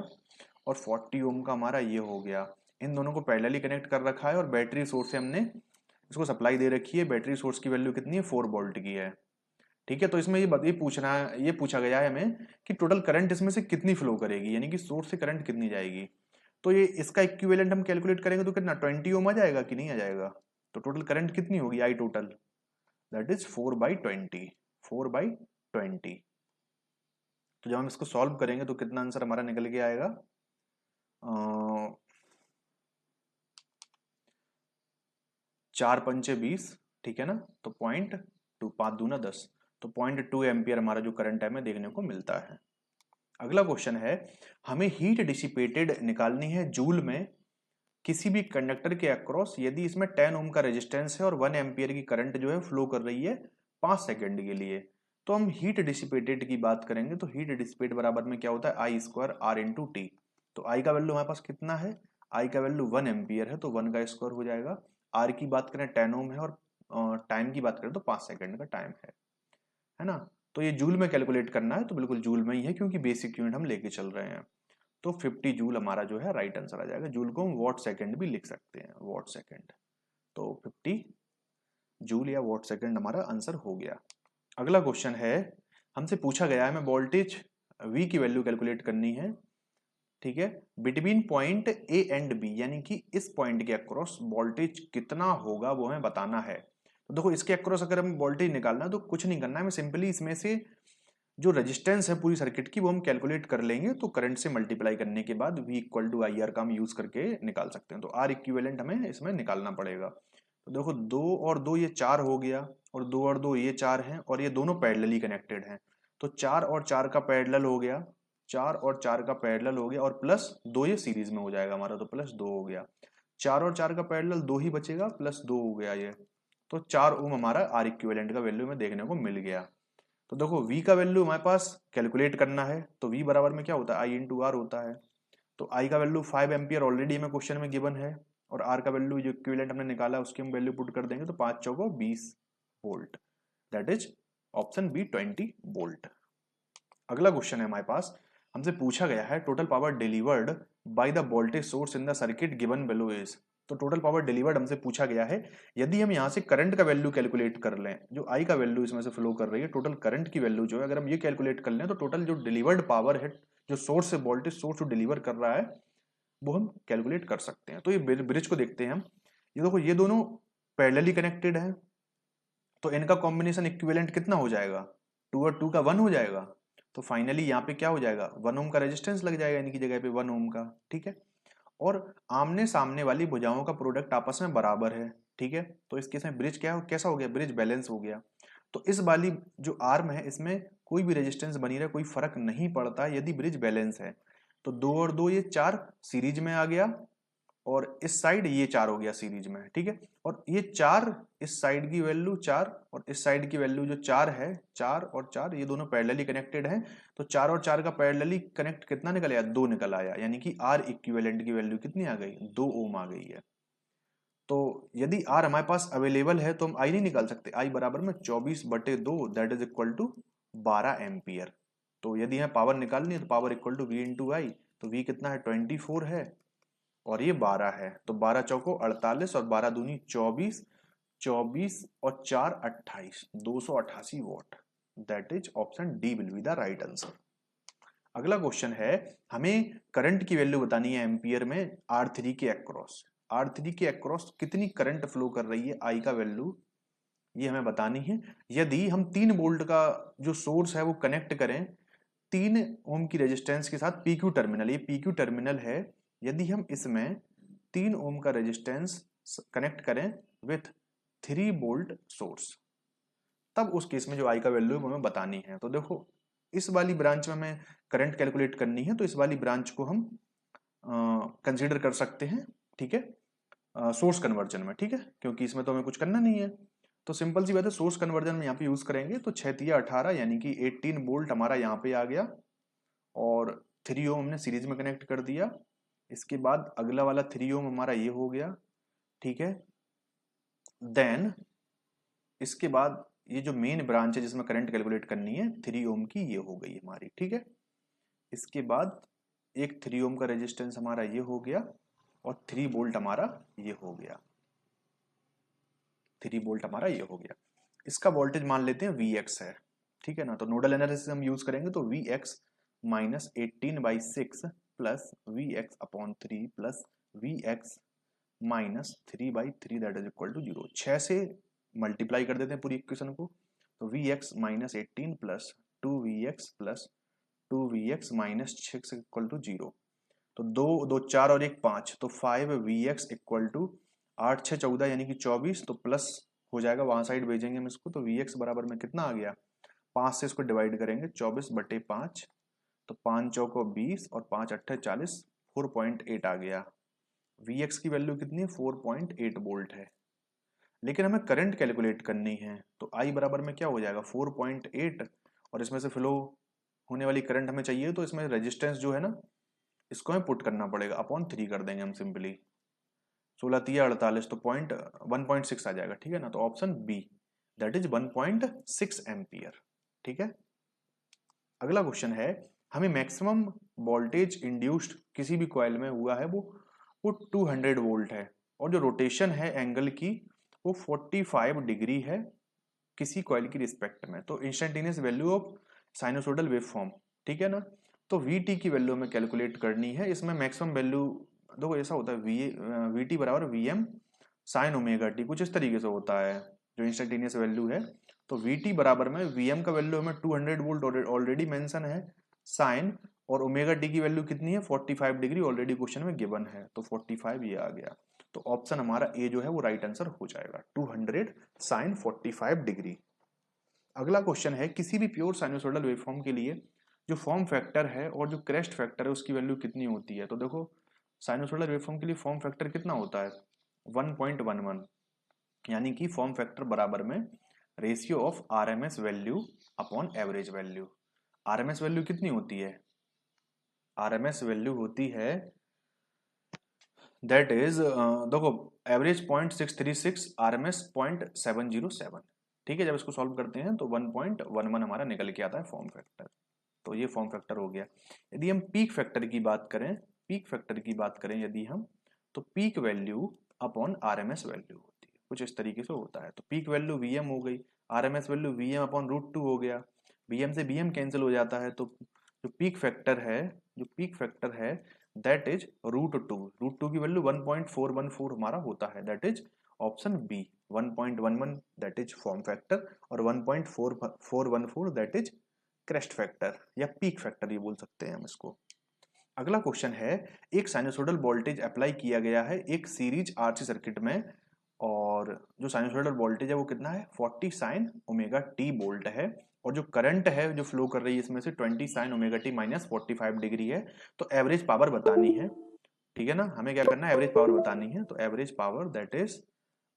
और 40 ओम का हमारा ये हो गया, इन दोनों को पैरेलली कनेक्ट कर रखा है, और बैटरी सोर्स से हमने इसको सप्लाई दे रखी है। बैटरी सोर्स की वैल्यू कितनी है, 4 वोल्ट की है, ठीक है। तो इसमें ये पूछा गया है हमें कि टोटल करंट इसमें से कितनी फ्लो करेगी, यानी कि सोर्स से करंट कितनी जाएगी। तो ये इसका इक्विवेलेंट हम कैलकुलेट करेंगे तो कितना 20 ओम आ जाएगा कि नहीं आ जाएगा। तो टोटल करंट कितनी होगी, आई टोटल दैट इज 4/20, 4/20। तो जब हम इसको सॉल्व करेंगे तो कितना आंसर हमारा निकल के आएगा, 4 पंचे 20, ठीक है ना, तो 0.2, 5 दूना 10, तो 0.2 एम्पियर हमारा जो करंट है हमें देखने को मिलता है। अगला क्वेश्चन है, हमें हीट डिसिपेटेड निकालनी है जूल में किसी भी कंडक्टर के अक्रॉस, यदि इसमें 10 ओम का रेजिस्टेंस है और 1 एम्पियर की करंट जो है फ्लो कर रही है 5 सेकंड के लिए। तो हम हीट डिसिपेटेड की बात करेंगे, तो हीट डिसिपेट बराबर में क्या होता है, आई स्क्वायर आर इंटू टी। तो आई का वैल्यू हमारे पास कितना है, आई का वैल्यू 1 एम्पियर है, तो 1 का स्क्वायर हो जाएगा। आर की बात करें 10 ओम है, और टाइम की बात करें तो 5 सेकंड का टाइम है ना। तो ये जूल में कैलकुलेट करना है, तो बिल्कुल जूल में ही है क्योंकि बेसिक यूनिट हम लेके चल रहे हैं। तो 50 जूल हमारा जो है राइट आंसर आ जाएगा। जूल को हम वॉट सेकंड भी लिख सकते हैं, वॉट सेकंड। तो 50 जूल या वॉट सेकंड हमारा आंसर हो गया। अगला क्वेश्चन है, हमसे पूछा गया है हमें वोल्टेज V की वैल्यू कैलकुलेट करनी है, ठीक है, between point A and B, यानी कि इस पॉइंट के अक्रॉस वोल्टेज कितना होगा वो हमें बताना है। तो देखो इसके अक्रॉस अगर हमें वोल्टेज निकालना है तो कुछ नहीं करना है, हमें सिंपली इसमें से जो रेजिस्टेंस है पूरी सर्किट की वो हम कैलकुलेट कर लेंगे, तो करंट से मल्टीप्लाई करने के बाद V equal to I R का हम यूज करके निकाल सकते हैं। तो R इक्विवेलेंट हमें इसमें निकालना पड़ेगा। तो देखो 2 और 2 ये 4 हो गया, और 2 और 2 ये 4 हैं, और ये दोनों पैरेलली कनेक्टेड हैं, तो 4 और 4 का पैरेलल हो गया, 4 और 4 का पैरेलल हो गया, और प्लस 2 ये सीरीज में हो जाएगा हमारा, तो प्लस 2 हो गया। 4 और 4 का पैरेलल 2 ही बचेगा, प्लस 2 हो गया ये, तो 4 ओम हमारा R इक्विवेलेंट का वैल्यू में देखने को मिल गया। तो देखो V का वैल्यू हमारे पास कैलकुलेट करना है, तो V बराबर में क्या होता है, I इंटू आर होता है। तो I का वैल्यू 5 एम्पियर ऑलरेडी हमें क्वेश्चन में गिवन है, और R का वैल्यू जो इक्विवेलेंट हमने निकाला उसकी हम वैल्यू पुट कर देंगे, तो 5 चौको 20 volt, that is option B 20 volt. अगला क्वेश्चन है हमारे पास, हमसे पूछा गया है total power delivered by the voltage source in the circuit given below is. तो टोटल पावर डिलीवर्ड हमसे पूछा गया है। यदि हम यहाँ से करंट का वैल्यू कैलकुलेट कर लें, जो आई का वैल्यू इसमें से फ्लो कर रही है, टोटल करंट की वैल्यू जो है, अगर हम ये कैलकुलेट कर लें तो टोटल जो डिलीवर्ड पावर है, जो सोर्स से वोल्टेज सोर्स जो डिलीवर कर रहा है, वो हम कैलकुलेट कर सकते हैं। तो ये ब्रिज को देखते हैं हम। ये देखो, ये दोनों पैरेलली कनेक्टेड है, तो इनका कॉम्बिनेशन इक्विवेलेंट कितना हो जाएगा, 2 और 2 का 1 हो जाएगा। तो फाइनली यहाँ पे क्या हो जाएगा, 1 ओम का रेजिस्टेंस लग जाएगा इनकी जगह पे, 1 ओम का। ठीक है, और आमने सामने वाली भुजाओं का प्रोडक्ट आपस में बराबर है। ठीक है, तो इस केस में ब्रिज कैसा हो गया, ब्रिज बैलेंस हो गया। तो इस वाली जो आर्म है, इसमें कोई भी रेजिस्टेंस बनी रहे, कोई फर्क नहीं पड़ता यदि ब्रिज बैलेंस है। तो 2 और 2 ये 4 सीरीज में आ गया, और इस साइड ये 4 हो गया सीरीज में। ठीक है, और ये 4, इस साइड की वैल्यू 4 और इस साइड की वैल्यू जो 4 है, 4 और 4 ये दोनों पैरेलली कनेक्टेड हैं। तो 4 और 4 का पैरेलली कनेक्ट कितना निकल आया, 2 निकल आया, यानी कि आर इक्विवेलेंट की वैल्यू कितनी आ गई, 2 ओम आ गई है। तो यदि आर हमारे पास अवेलेबल है तो हम आई नहीं निकाल सकते, आई बराबर में 24/2 that is equal to 12 ampere. तो यदि हमें पावर निकालनी है तो power equal to V into I. तो वी कितना है, 24 है, और ये 12 है। तो 12 चौको 48 और 12 दूनी 24, 24 और 4 28, 288 what. That is option D will be the right answer. अगला क्वेश्चन है, हमें करंट की वैल्यू बतानी है एम्पियर में R3 के अक्रॉस। R3 के अक्रॉस कितनी करंट फ्लो कर रही है, आई का वैल्यू ये हमें बतानी है। यदि हम 3 वोल्ट का जो सोर्स है वो कनेक्ट करें 3 ओम की रेजिस्टेंस के साथ, PQ टर्मिनल, ये PQ टर्मिनल है, यदि हम इसमें 3 ओम का रेजिस्टेंस कनेक्ट करें विथ 3 वोल्ट सोर्स, तब उस केस में जो आई का वैल्यू है वो हमें बतानी है। तो देखो, इस वाली ब्रांच में हमें करंट कैलकुलेट करनी है, तो इस वाली ब्रांच को हम कंसीडर कर सकते हैं। ठीक है, सोर्स कन्वर्जन में। ठीक है, क्योंकि इसमें तो हमें कुछ करना नहीं है, तो सिंपल सी बात है, सोर्स कन्वर्जन में यहाँ पे यूज करेंगे। तो 6 18 यानी कि 18 वोल्ट हमारा यहाँ पे आ गया, और 3 ओम हमने सीरीज में कनेक्ट कर दिया। इसके बाद अगला वाला 3 ओम हमारा ये हो गया। ठीक है, देन इसके बाद ये जो मेन ब्रांच है जिसमें करंट कैलकुलेट करनी है 3 ओम की, ये हो गई हमारी। ठीक है, इसके बाद एक 3 ओम का रेजिस्टेंस हमारा ये हो गया, और 3 वोल्ट हमारा ये हो गया, 3 वोल्ट हमारा ये हो गया। इसका वोल्टेज मान लेते हैं Vx है। ठीक है ना, तो नोडल एनालिसिस हम यूज करेंगे, तो Vx minus 18/6 plus Vx/3 plus Vx minus 3/3 that is equal to 0। 6 से मल्टीप्लाई कर देते हैं पूरी इक्वेशन को, तो Vx minus 18 plus 2Vx plus 2Vx minus 6 equal to 0। तो 2 2 4 और 1 5, तो 5Vx इक्वल टू 8 6 14 यानी कि 24, तो प्लस हो जाएगा, वहां साइड भेजेंगे हम इसको, तो Vx बराबर में कितना आ गया, 5 से इसको डिवाइड करेंगे, 24/5, तो 5 चौको 20 और 5 अट्ठे 40, 4.8 आ गया। Vx की वैल्यू कितनी है, 4.8 वोल्ट है। लेकिन हमें करंट कैलकुलेट करनी है, तो I बराबर में क्या हो जाएगा, 4.8, और इसमें से फ्लो होने वाली करंट हमें चाहिए, तो इसमें रेजिस्टेंस जो है ना, इसको हमें पुट करना पड़ेगा, अपॉन 3 कर देंगे हम सिंपली। 16 3 48, तो 1.6 आ जाएगा। ठीक है ना, तो option B that is 1.6 ampere. ठीक है, अगला क्वेश्चन है, हमें मैक्सिमम वोल्टेज इंड्यूस्ड किसी भी कॉइल में हुआ है वो 200 वोल्ट है, और जो रोटेशन है एंगल की वो 45 डिग्री है किसी कॉइल की रिस्पेक्ट में। तो instantaneous value of sinusoidal waveform. ठीक है ना, तो Vt की वैल्यू हमें कैलकुलेट करनी है। इसमें मैक्सिमम वैल्यू देखो ऐसा होता है, Vt बराबर Vm साइन ओमेगा टी, कुछ इस तरीके से होता है जो इंस्टेंटेनियस वैल्यू है। तो Vt बराबर में Vm का वैल्यू हमें 200 वोल्ट ऑलरेडी मेंशन है, साइन और ओमेगा टी की वैल्यू कितनी है, 45 डिग्री, ऑलरेडी क्वेश्चन में गिवन है, तो 45 ये आ गया। तो ऑप्शन हमारा ए जो है वो राइट आंसर हो जाएगा, 200 साइन 45 डिग्री। अगला क्वेश्चन है, किसी भी प्योर साइनोसॉइडल वेवफॉर्म के लिए जो फॉर्म फैक्टर है और जो क्रेस्ट फैक्टर है उसकी वैल्यू कितनी होती है। तो देखो, साइनोसॉइडल वेवफॉर्म के लिए फॉर्म फैक्टर कितना होता है, 1.11, यानी कि फॉर्म फैक्टर बराबर में ratio of RMS value upon average value. RMS value कितनी होती है, आरएमएस वैल्यू होती है दैट इज देखो एवरेज 0.636, आरएमएस 0.707। ठीक है, जब इसको सॉल्व करते हैं तो 1.11 हमारा निकल के आता है फॉर्म फैक्टर। तो ये फॉर्म फैक्टर हो गया। यदि हम पीक फैक्टर की बात करें, पीक फैक्टर की बात करें यदि हम, तो peak value upon RMS value होती है, कुछ इस तरीके से होता है। तो पीक वैल्यू वीएम हो गई, RMS value VM upon root 2 हो गया, वीएम से वीएम कैंसिल हो जाता है, तो जो पीक फैक्टर है, जो पीक फैक्टर है दैट इज रूट 2। रूट 2 की वैल्यू 1.414 हमारा होता है, that is option B 1.11 that is form factor, और 1.414 दैट इज क्रेस्ट फैक्टर या पीक फैक्टर ये बोल सकते हैं हम इसको। अगला क्वेश्चन है, एक साइनसोइडल वोल्टेज अप्लाई किया गया है एक सीरीज आरसी सर्किट में, और जो साइनसोइडल वोल्टेज है वो कितना है 40 साइन ओमेगा टी वोल्ट है, और जो करंट है जो फ्लो कर रही है इसमें से 20 sine omega T minus 45 degree है। तो एवरेज पावर बतानी है, ठीक है ना, हमें क्या करना है, एवरेज पावर बतानी है। तो average power that is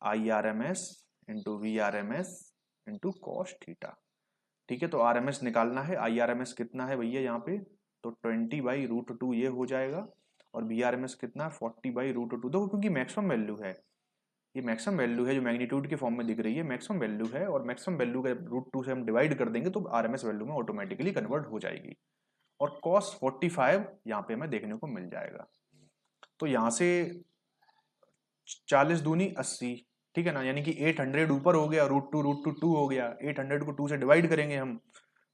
I R M S into V R M S into cos theta, ठीक है। तो आर एम एस निकालना है, आई आर एम एस कितना है भैया यहाँ पे, तो 20/√2 ये हो जाएगा, और बी आर एम एस कितना है 40/√2। देखो क्योंकि मैक्सिमम वैल्यू है, ये मैक्सिमम वैल्यू है जो मैग्नीट्यूड के फॉर्म में दिख रही है, मैक्सिमम वैल्यू है, और मैक्सिमम वैल्यू का √2 से हम डिवाइड कर देंगे तो आरएमएस वैल्यू में ऑटोमेटिकली कन्वर्ट हो जाएगी, और cos 45 यहाँ पे हमें देखने को मिल जाएगा। तो यहाँ से 40 दूनी 80, ठीक है ना, यानी कि 800 ऊपर हो गया, √2 हो गया, 800 को 2 से डिवाइड करेंगे हम,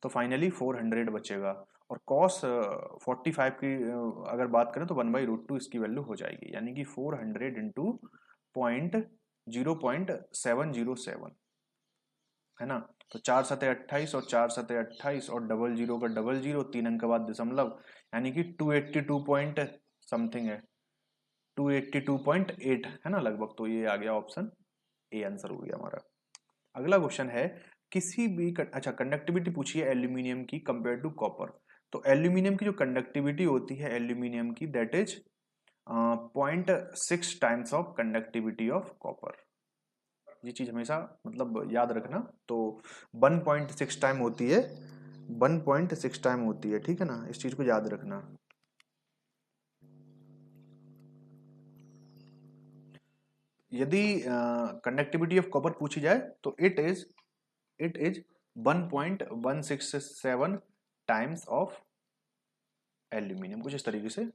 तो फाइनली 400 बचेगा। और cos 45 की अगर बात करें तो 1/√2 इसकी वैल्यू हो जाएगी, यानी कि 400 इंटू 0.707 है ना। तो 4 सतह 28 और 4 सतह 28 और डबल जीरो का डबल जीरो, 3 अंक के बाद दशमलव, यानी कि 282 पॉइंट समथिंग है, 282.8 है ना लगभग। तो ये आ गया ऑप्शन ए, आंसर हो गया हमारा। अगला क्वेश्चन है, किसी भी अच्छा कंडक्टिविटी पूछी है एल्यूमिनियम की कंपेयर टू कॉपर। तो एल्यूमिनियम की जो कंडक्टिविटी होती है एल्यूमिनियम की that is 0.6 times of conductivity of copper. ये चीज हमेशा मतलब याद रखना। तो 1.6 टाइम होती है, 1.6 टाइम होती है, ठीक है ना, इस चीज को याद रखना। यदि कंडक्टिविटी ऑफ कॉपर पूछी जाए तो it is 1.167 times of aluminium, कुछ इस तरीके से।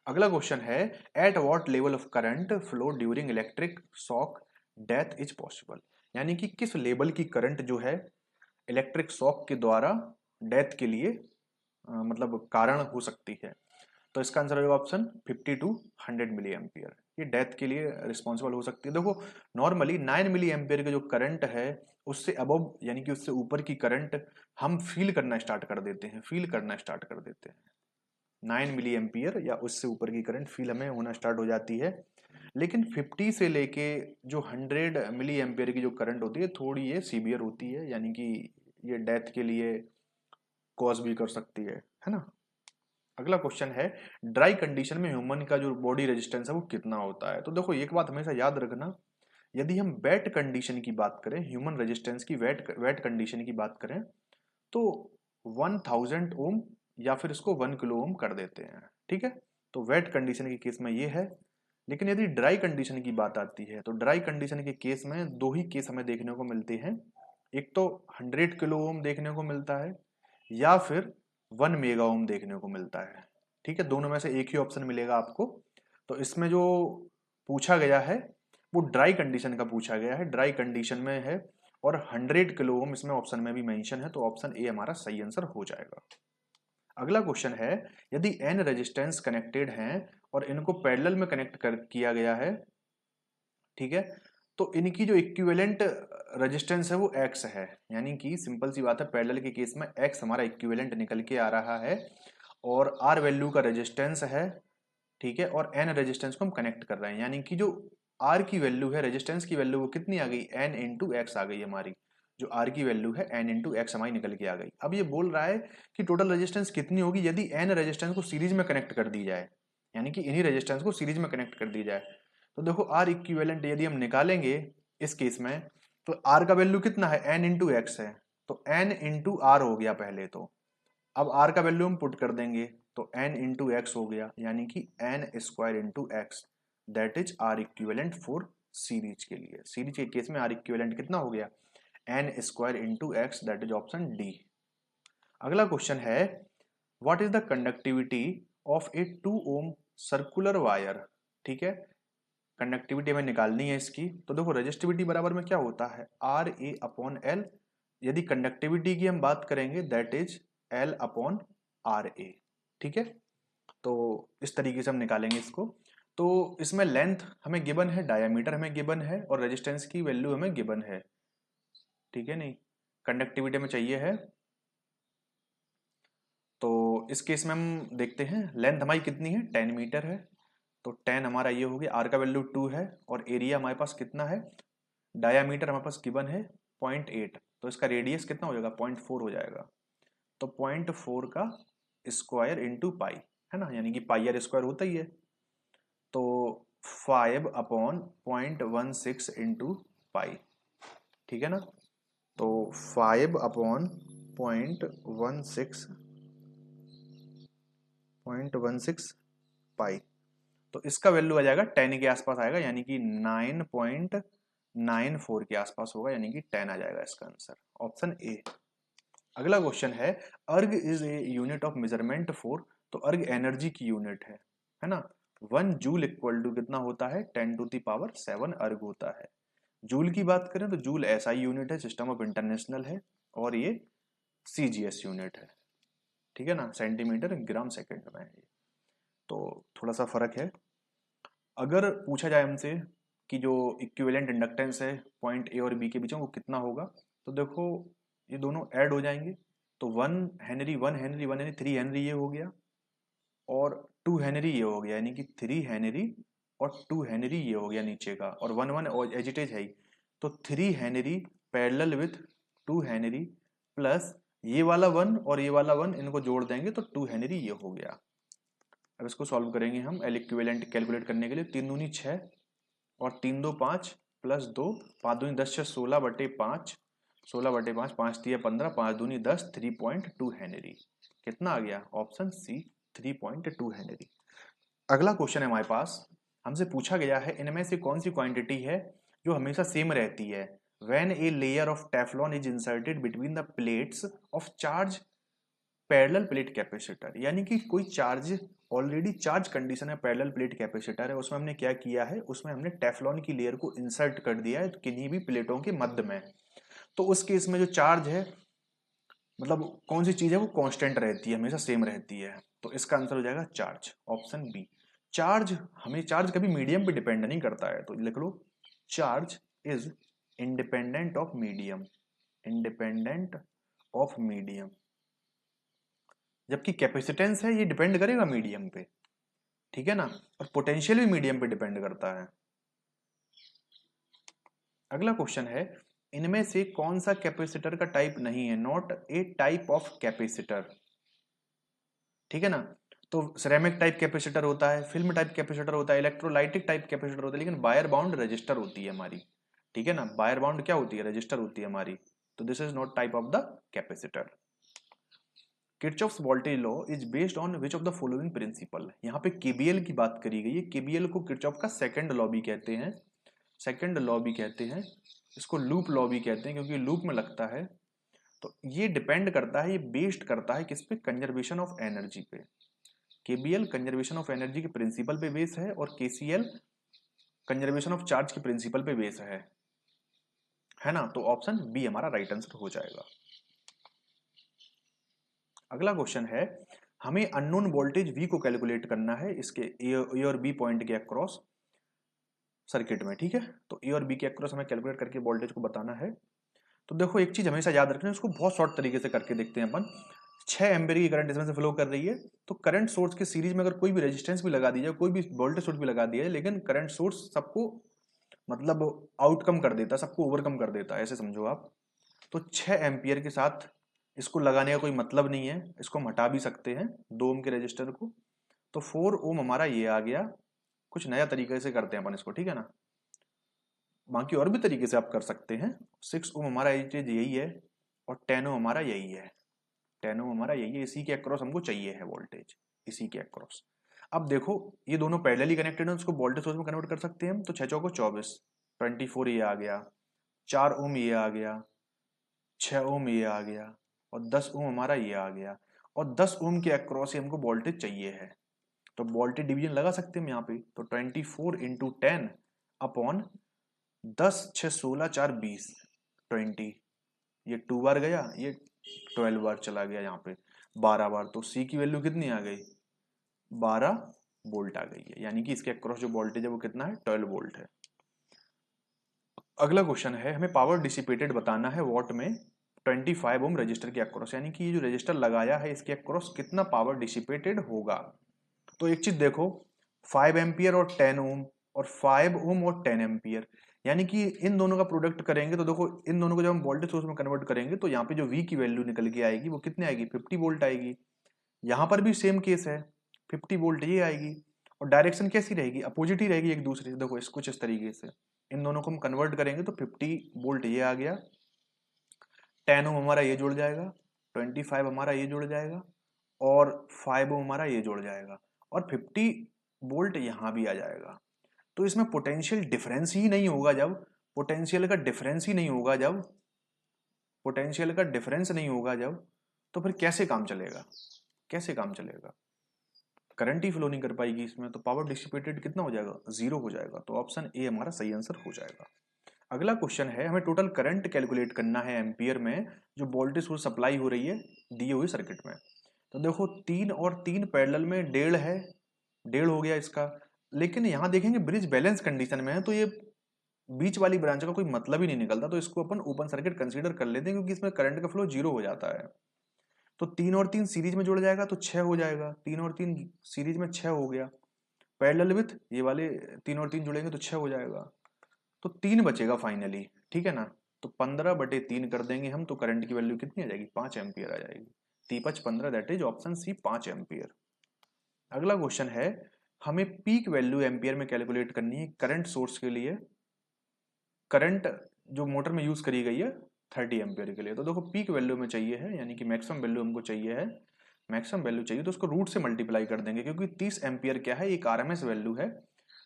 अगला क्वेश्चन है, at what level of current flow during electric shock death is possible. यानी कि किस लेवल की करंट जो है इलेक्ट्रिक शॉक के द्वारा डेथ के लिए मतलब कारण हो सकती है। तो इसका आंसर होगा ऑप्शन 50 टू 100 मिली एम्पियर, ये डेथ के लिए रिस्पॉन्सिबल हो सकती है। देखो नॉर्मली 9 मिली एम्पियर का जो करंट है उससे अबव यानी कि उससे ऊपर की करंट हम फील करना स्टार्ट कर देते हैं, फील करना स्टार्ट कर देते हैं। 9 मिली एम्पियर या उससे ऊपर की करंट फील हमें होना स्टार्ट हो जाती है। लेकिन 50 से लेके जो 100 मिली एम्पियर की जो करंट होती है थोड़ी ये सीवियर होती है, यानी कि ये डेथ के लिए कॉज भी कर सकती है ना। अगला क्वेश्चन है, ड्राई कंडीशन में ह्यूमन का जो बॉडी रेजिस्टेंस है वो कितना होता है। तो देखो एक बात हमेशा याद रखना, यदि हम वेट कंडीशन की बात करें, ह्यूमन रेजिस्टेंस की वेट कंडीशन की बात करें, तो 1000 ओम या फिर इसको 1 किलो ओम कर देते हैं, ठीक है। तो वेट कंडीशन के केस में ये है। लेकिन यदि ड्राई कंडीशन की बात आती है तो ड्राई कंडीशन के केस में दो ही केस हमें देखने को मिलते हैं, एक तो 100 किलो ओम देखने को मिलता है या फिर 1 मेगा ओम देखने को मिलता है, ठीक है। दोनों में से एक ही ऑप्शन मिलेगा आपको। तो इसमें जो पूछा गया है वो ड्राई कंडीशन का पूछा गया है, ड्राई कंडीशन में है, और 100 किलो ओम इसमें ऑप्शन में भी मेंशन है, तो ऑप्शन ए हमारा सही आंसर हो जाएगा। अगला क्वेश्चन है, यदि n रेजिस्टेंस कनेक्टेड हैं और इनको पैरेलल में कनेक्ट कर किया गया है, ठीक है, तो इनकी जो इक्विवेलेंट रेजिस्टेंस है वो x है। यानी कि सिंपल सी बात है, पैरेलल के केस में x हमारा इक्विवेलेंट निकल के आ रहा है और r वैल्यू का रेजिस्टेंस है, ठीक है, और n रेजिस्टेंस को हम कनेक्ट कर रहे हैं, यानी कि जो r की वैल्यू है, रेजिस्टेंस की वैल्यू वो कितनी आ गई, n इंटू एक्स आ गई हमारी। जो r की वैल्यू है n इंटू एक्स हमारी निकल के आ गई। अब ये बोल रहा है कि टोटल रेजिस्टेंस कितनी होगी यदि n रेजिस्टेंस को सीरीज में कनेक्ट कर दी जाए, यानी कि इन्हीं रेजिस्टेंस को सीरीज में कनेक्ट कर दी जाए। तो देखो R इक्विवेलेंट यदि हम निकालेंगे इस केस में, तो R का वैल्यू कितना है, n इंटू एक्स है, तो n इंटू आर हो गया पहले। तो अब R का वैल्यू हम पुट कर देंगे तो n इंटू एक्स हो गया, यानी कि n square into x that is R equivalent for series के लिए। सीरीज के केस में R इक्विवेलेंट कितना हो गया, n square into x that is option D. अगला क्वेश्चन है what is the conductivity of a 2 ohm circular wire. ठीक है, कंडक्टिविटी हमें निकालनी है इसकी। तो देखो रेजिस्टिविटी बराबर में क्या होता है, आर ए अपॉन एल। यदि कंडक्टिविटी की हम बात करेंगे that is L upon R A. ठीक है, तो इस तरीके से हम निकालेंगे इसको। तो इसमें लेंथ हमें गिवन है, डायामीटर हमें गिवन है और रेजिस्टेंस की वैल्यू हमें गिवन है। ठीक है, नहीं कंडक्टिविटी में चाहिए है। तो इस केस में हम देखते हैं लेंथ हमारी कितनी है, 10 मीटर है। तो 10 हमारा ये हो गया, आर का वैल्यू 2 है और एरिया हमारे पास कितना है, डायामीटर हमारे पास गिवन है 0.8, तो इसका रेडियस कितना हो जाएगा 0.4 हो जाएगा। तो 0.4 का स्क्वायर इंटू पाई, है ना, यानी कि पाई आर स्क्वायर होता ही है। तो 5 अपॉन 0.16 इंटू पाई। ठीक है ना, तो 5 अपॉन 0.16 पाई, तो इसका वैल्यू आ जाएगा 10 के आसपास आएगा, यानी कि 9.94 के आसपास होगा, यानी कि 10 आ जाएगा इसका आंसर, ऑप्शन ए। अगला क्वेश्चन है अर्ग is a unit of measurement for. तो अर्ग एनर्जी की यूनिट है ना। 1 जूल इक्वल टू कितना होता है, 10⁻7 अर्ग होता है। जूल की बात करें तो जूल एसआई यूनिट है, सिस्टम ऑफ इंटरनेशनल है, और ये सीजीएस यूनिट है। ठीक है ना, सेंटीमीटर ग्राम सेकेंड में है। तो थोड़ा सा फर्क है। अगर पूछा जाए हमसे कि जो इक्विवेलेंट इंडक्टेंस है पॉइंट ए और बी के बीच में वो कितना होगा, तो देखो ये दोनों ऐड हो जाएंगे। तो 1 हेनरी 1 हेनरी 1 हेनरी 3 हेनरी ये हो गया, और 2 हेनरी ये हो गया, यानी कि 3 हेनरी और 2 हेनरी ये हो गया नीचे का, और 1 एजिटेज है ही। तो 3 Henry parallel with 2 Henry plus ये वाला 1 और ये वाला 1, इनको जोड़ देंगे तो 2 हेनरी ये हो गया। अब इसको सॉल्व करेंगे हम एल इक्विवेलेंट कैलकुलेट करने के लिए। 3 दूनी 6 और 3 2 5 प्लस 2, 5 दूनी 10 16/5, 16/5, 5 3 15, 5 दूनी 10, 3.2 हेनरी। कितना आ गया, ऑप्शन सी 3.2 हेनरी। अगला क्वेश्चन है हमारे पास, हमसे पूछा गया है इनमें से कौन सी क्वांटिटी है जो हमेशा सेम रहती है। When a layer of Teflon is inserted between the plates of charge parallel plate capacitor, यानी कि कोई चार्ज ऑलरेडी चार्ज कंडीशन है, पैरेलल प्लेट कैपेसिटर है, उसमें हमने क्या किया है, उसमें हमने टेफ्लॉन की लेयर को इंसर्ट कर दिया है किन्हीं भी प्लेटों के मध्य में। तो उस केस में जो चार्ज है, मतलब कौन सी चीज है वो कांस्टेंट रहती है, हमेशा सेम रहती है। तो इसका आंसर हो जाएगा चार्ज, ऑप्शन बी। चार्ज कभी मीडियम पे डिपेंड नहीं करता है, तो लिख लो charge is independent of medium, independent of medium. जबकि कैपेसिटेंस है ये डिपेंड करेगा मीडियम पे, ठीक है ना, और पोटेंशियल भी मीडियम पे डिपेंड करता है। अगला क्वेश्चन है इनमें से कौन सा कैपेसिटर का टाइप नहीं है, not a type of capacitor. ठीक है ना, तो सिरेमिक टाइप कैपेसिटर होता है, फिल्म टाइप कैपेसिटर होता है, इलेक्ट्रोलाइटिक टाइप कैपेसिटर होता है, लेकिन वायर बाउंड रजिस्टर होती है हमारी। ठीक है ना, वायर बाउंड क्या होती है, रजिस्टर होती है हमारी। तो this is not type of the capacitor. Kirchhoff's voltage law is based on which of the following principle. यहाँ पे केबीएल की बात करी गई है। केबीएल को किरचॉफ का सेकंड लॉ भी कहते हैं, सेकंड लॉ भी कहते हैं, इसको लूप लॉ भी कहते हैं क्योंकि लूप में लगता है। तो ये डिपेंड करता है, ये बेस्ड करता है किस पे, कंजर्वेशन ऑफ एनर्जी पे। केबीएल कंजर्वेशन ऑफ एनर्जी के प्रिंसिपल पे बेस है और केसीएल कंजर्वेशन ऑफ चार्ज के प्रिंसिपल पे बेस है ना। तो ऑप्शन बी हमारा राइट आंसर हो जाएगा। अगला क्वेश्चन है हमें अननोन वोल्टेज V को कैलकुलेट करना है इसके ए और बी पॉइंट के अक्रॉस सर्किट में। ठीक है, तो ए और बी के अक्रॉस हमें कैलकुलेट करके वोल्टेज को बताना है। तो देखो एक चीज हमेशा याद रखना है, उसको बहुत शॉर्ट तरीके से करके देखते हैं अपन। 6 एम्पियर की करंट इसमें से फ्लो कर रही है, तो करंट सोर्स के सीरीज में अगर कोई भी रेजिस्टेंस भी लगा दी जाए, कोई भी वोल्टेज सोर्स भी लगा दिया जाए, लेकिन करंट सोर्स सबको मतलब आउटकम कर देता है, सबको ओवरकम कर देता है, ऐसे समझो आप। तो 6 एम्पियर के साथ इसको लगाने का कोई मतलब नहीं है, इसको हम हटा भी सकते हैं 2 ओम के रजिस्टर को। तो 4 ओम हमारा ये आ गया। कुछ नया तरीके से करते हैं अपन इसको, ठीक है ना, बाकी और भी तरीके से आप कर सकते हैं। 6 ओम हमारा एजिटेज यही है और 10 ओम हमारा यही है, 10 ओम हमारा यही है, इसी के अक्रॉस हमको चाहिए है वोल्टेज, इसी के अक्रॉस। अब देखो ये दोनों पैरेलली कनेक्टेड है, उसको वोल्टेज सोर्स में कन्वर्ट कर सकते हैं हम। तो 6 चौको 24, 24 ये आ गया, 4 ओम ये आ गया, 6 ओम ये आ गया, और 10 ओम हमारा ये आ गया, और 10 ओम के अक्रॉस ही हमको वोल्टेज चाहिए है। तो वोल्टेज डिवीजन लगा सकते हैं हम यहाँ पे, तो 24 इंटू 10 अपॉन 10 6 16 4 20, 20, ये 2 बार गया, ये 12 बार चला गया यहाँ पे, 12 बार। तो सी की वैल्यू कितनी आ गई, 12 वोल्ट आ गई है, यानी कि इसके अक्रॉस जो वोल्टेज है वो कितना है, 12 वोल्ट है। अगला क्वेश्चन है, हमें पावर डिसिपेटेड बताना है वॉट में 25 ओम रजिस्टर के अक्रॉस, यानी कि ये जो रजिस्टर लगाया है इसके अक्रॉस कितना पावर डिसिपेटेड होगा। तो एक चीज देखो, 5 एम्पियर और 10 ओम, और 5 ओम और 10 एम्पियर, यानी कि इन दोनों का प्रोडक्ट करेंगे तो देखो इन दोनों को जब हम वोल्टेज सोर्स में कन्वर्ट करेंगे तो यहाँ पे जो V की वैल्यू निकल के आएगी वो कितनी आएगी, 50 वोल्ट आएगी। यहाँ पर भी सेम केस है, 50 वोल्ट ये आएगी, और डायरेक्शन कैसी रहेगी, अपोजिट ही रहेगी एक दूसरे से। देखो इस कुछ इस तरीके से इन दोनों को हम कन्वर्ट करेंगे तो 50 वोल्ट ये आ गया, 10 ओम हमारा ये जुड़ जाएगा, 25 हमारा ये जुड़ जाएगा, और 5 ओम हमारा ये जुड़ जाएगा, और 50 वोल्ट यहाँ भी आ जाएगा। तो इसमें पोटेंशियल डिफरेंस ही नहीं होगा जब, पोटेंशियल का डिफरेंस ही नहीं होगा जब, पोटेंशियल का डिफरेंस नहीं होगा जब, तो फिर कैसे काम चलेगा, कैसे काम चलेगा, करंट ही फ्लो नहीं कर पाएगी इसमें, तो पावर डिसिपेटेड कितना हो जाएगा, 0 हो जाएगा। तो ऑप्शन ए हमारा सही आंसर हो जाएगा। अगला क्वेश्चन है, हमें टोटल करंट कैलकुलेट करना है एम्पियर में जो वोल्टेज सोर्स सप्लाई हो रही है दिए हुए सर्किट में। तो देखो 3 और 3 पैरेलल में 1.5 है, 1.5 हो गया इसका, लेकिन यहाँ देखेंगे ब्रिज बैलेंस कंडीशन में है तो ये बीच वाली ब्रांच का कोई मतलब ही नहीं निकलता, तो इसको अपन ओपन सर्किट कंसीडर कर लेते हैं क्योंकि इसमें करंट का फ्लो 0 हो जाता है। तो 3 और 3 सीरीज में जुड़ जाएगा तो 6 हो जाएगा, 3 और 3 सीरीज में 6 हो गया, पैरेलल विथ ये वाले 3 और 3 जुड़ेंगे तो 6 हो जाएगा, तो 3 बचेगा फाइनली, ठीक है ना। तो 15/3 कर देंगे हम, तो करंट की वैल्यू कितनी आ जाएगी, 5 एम्पियर आ जाएगी। 3×5 = 15, that is option C 5 ampere. अगला क्वेश्चन है, हमें पीक वैल्यू एम्पियर में कैलकुलेट करनी है करंट सोर्स के लिए, करंट जो मोटर में यूज करी गई है 30 एम्पियर के लिए। तो देखो पीक वैल्यू में चाहिए है, यानी कि मैक्सिमम वैल्यू हमको चाहिए है, मैक्सिमम वैल्यू चाहिए तो उसको रूट से मल्टीप्लाई कर देंगे, क्योंकि 30 एम्पियर क्या है, एक आरएमएस वैल्यू है।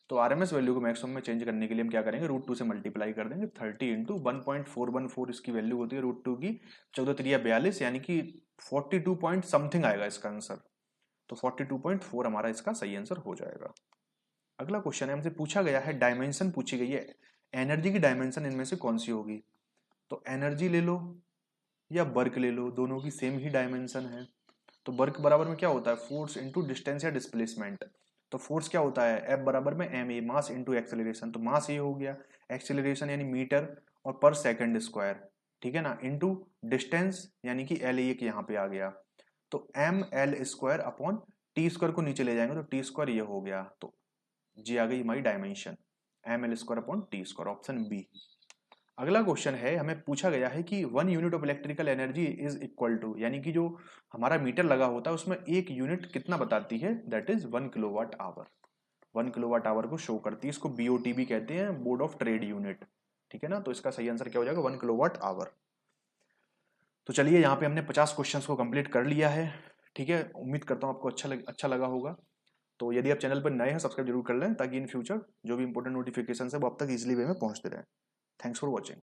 तो आरएमएस वैल्यू को मैक्सिमम में चेंज करने के लिए हम क्या करेंगे, √2 से मल्टीप्लाई कर देंगे। 30 इंटू 1.414 इसकी वैल्यू होती है √2 की, 14×3 = 42, यानी कि 42 पॉइंट समथिंग आएगा इसका आंसर। तो 42.4 हमारा इसका सही आंसर हो जाएगा। अगला क्वेश्चन है, हमसे पूछा गया है, डायमेंशन पूछी गई है, एनर्जी की डायमेंशन इनमें से कौन सी होगी। तो एनर्जी ले लो या वर्क ले लो, दोनों की सेम ही डायमेंशन है। तो वर्क बराबर में क्या होता है, फोर्स इंटू डिस्टेंस या डिस्प्लेसमेंट। तो फोर्स क्या होता है, एफ बराबर में M A, mass into acceleration. तो मास ये हो गया, एक्सेलरेशन यानी मीटर और पर सेकंड स्क्वायर, ठीक है ना, इंटू डिस्टेंस यानी कि एल एक यहाँ पे आ गया। तो M L square upon T square को नीचे ले जाएंगे तो टी स्क्वायर ये हो गया, तो जी आ गई हमारी dimension, M L square upon T square, option B. अगला क्वेश्चन है, हमें पूछा गया है कि 1 unit of electrical energy is equal to, यानी कि जो हमारा मीटर लगा होता है उसमें एक यूनिट कितना बताती है, that is 1 kilowatt hour. 1 kilowatt hour को शो करती है, इसको बीओटी भी कहते हैं, बोर्ड ऑफ ट्रेड यूनिट, ठीक है ना। तो इसका सही आंसर क्या हो जाएगा, 1 किलोवाट आवर। तो चलिए यहाँ पे हमने 50 क्वेश्चंस को कंप्लीट कर लिया है, ठीक है। उम्मीद करता हूँ आपको अच्छा लगा होगा। तो यदि आप चैनल पर नए हैं सब्सक्राइब जरूर कर लें, ताकि इन फ्यूचर जो भी इंपॉर्टेंट नोटिफिकेशन है वो आप तक इजिली वे में पहुंचते रहे। Thanks for watching.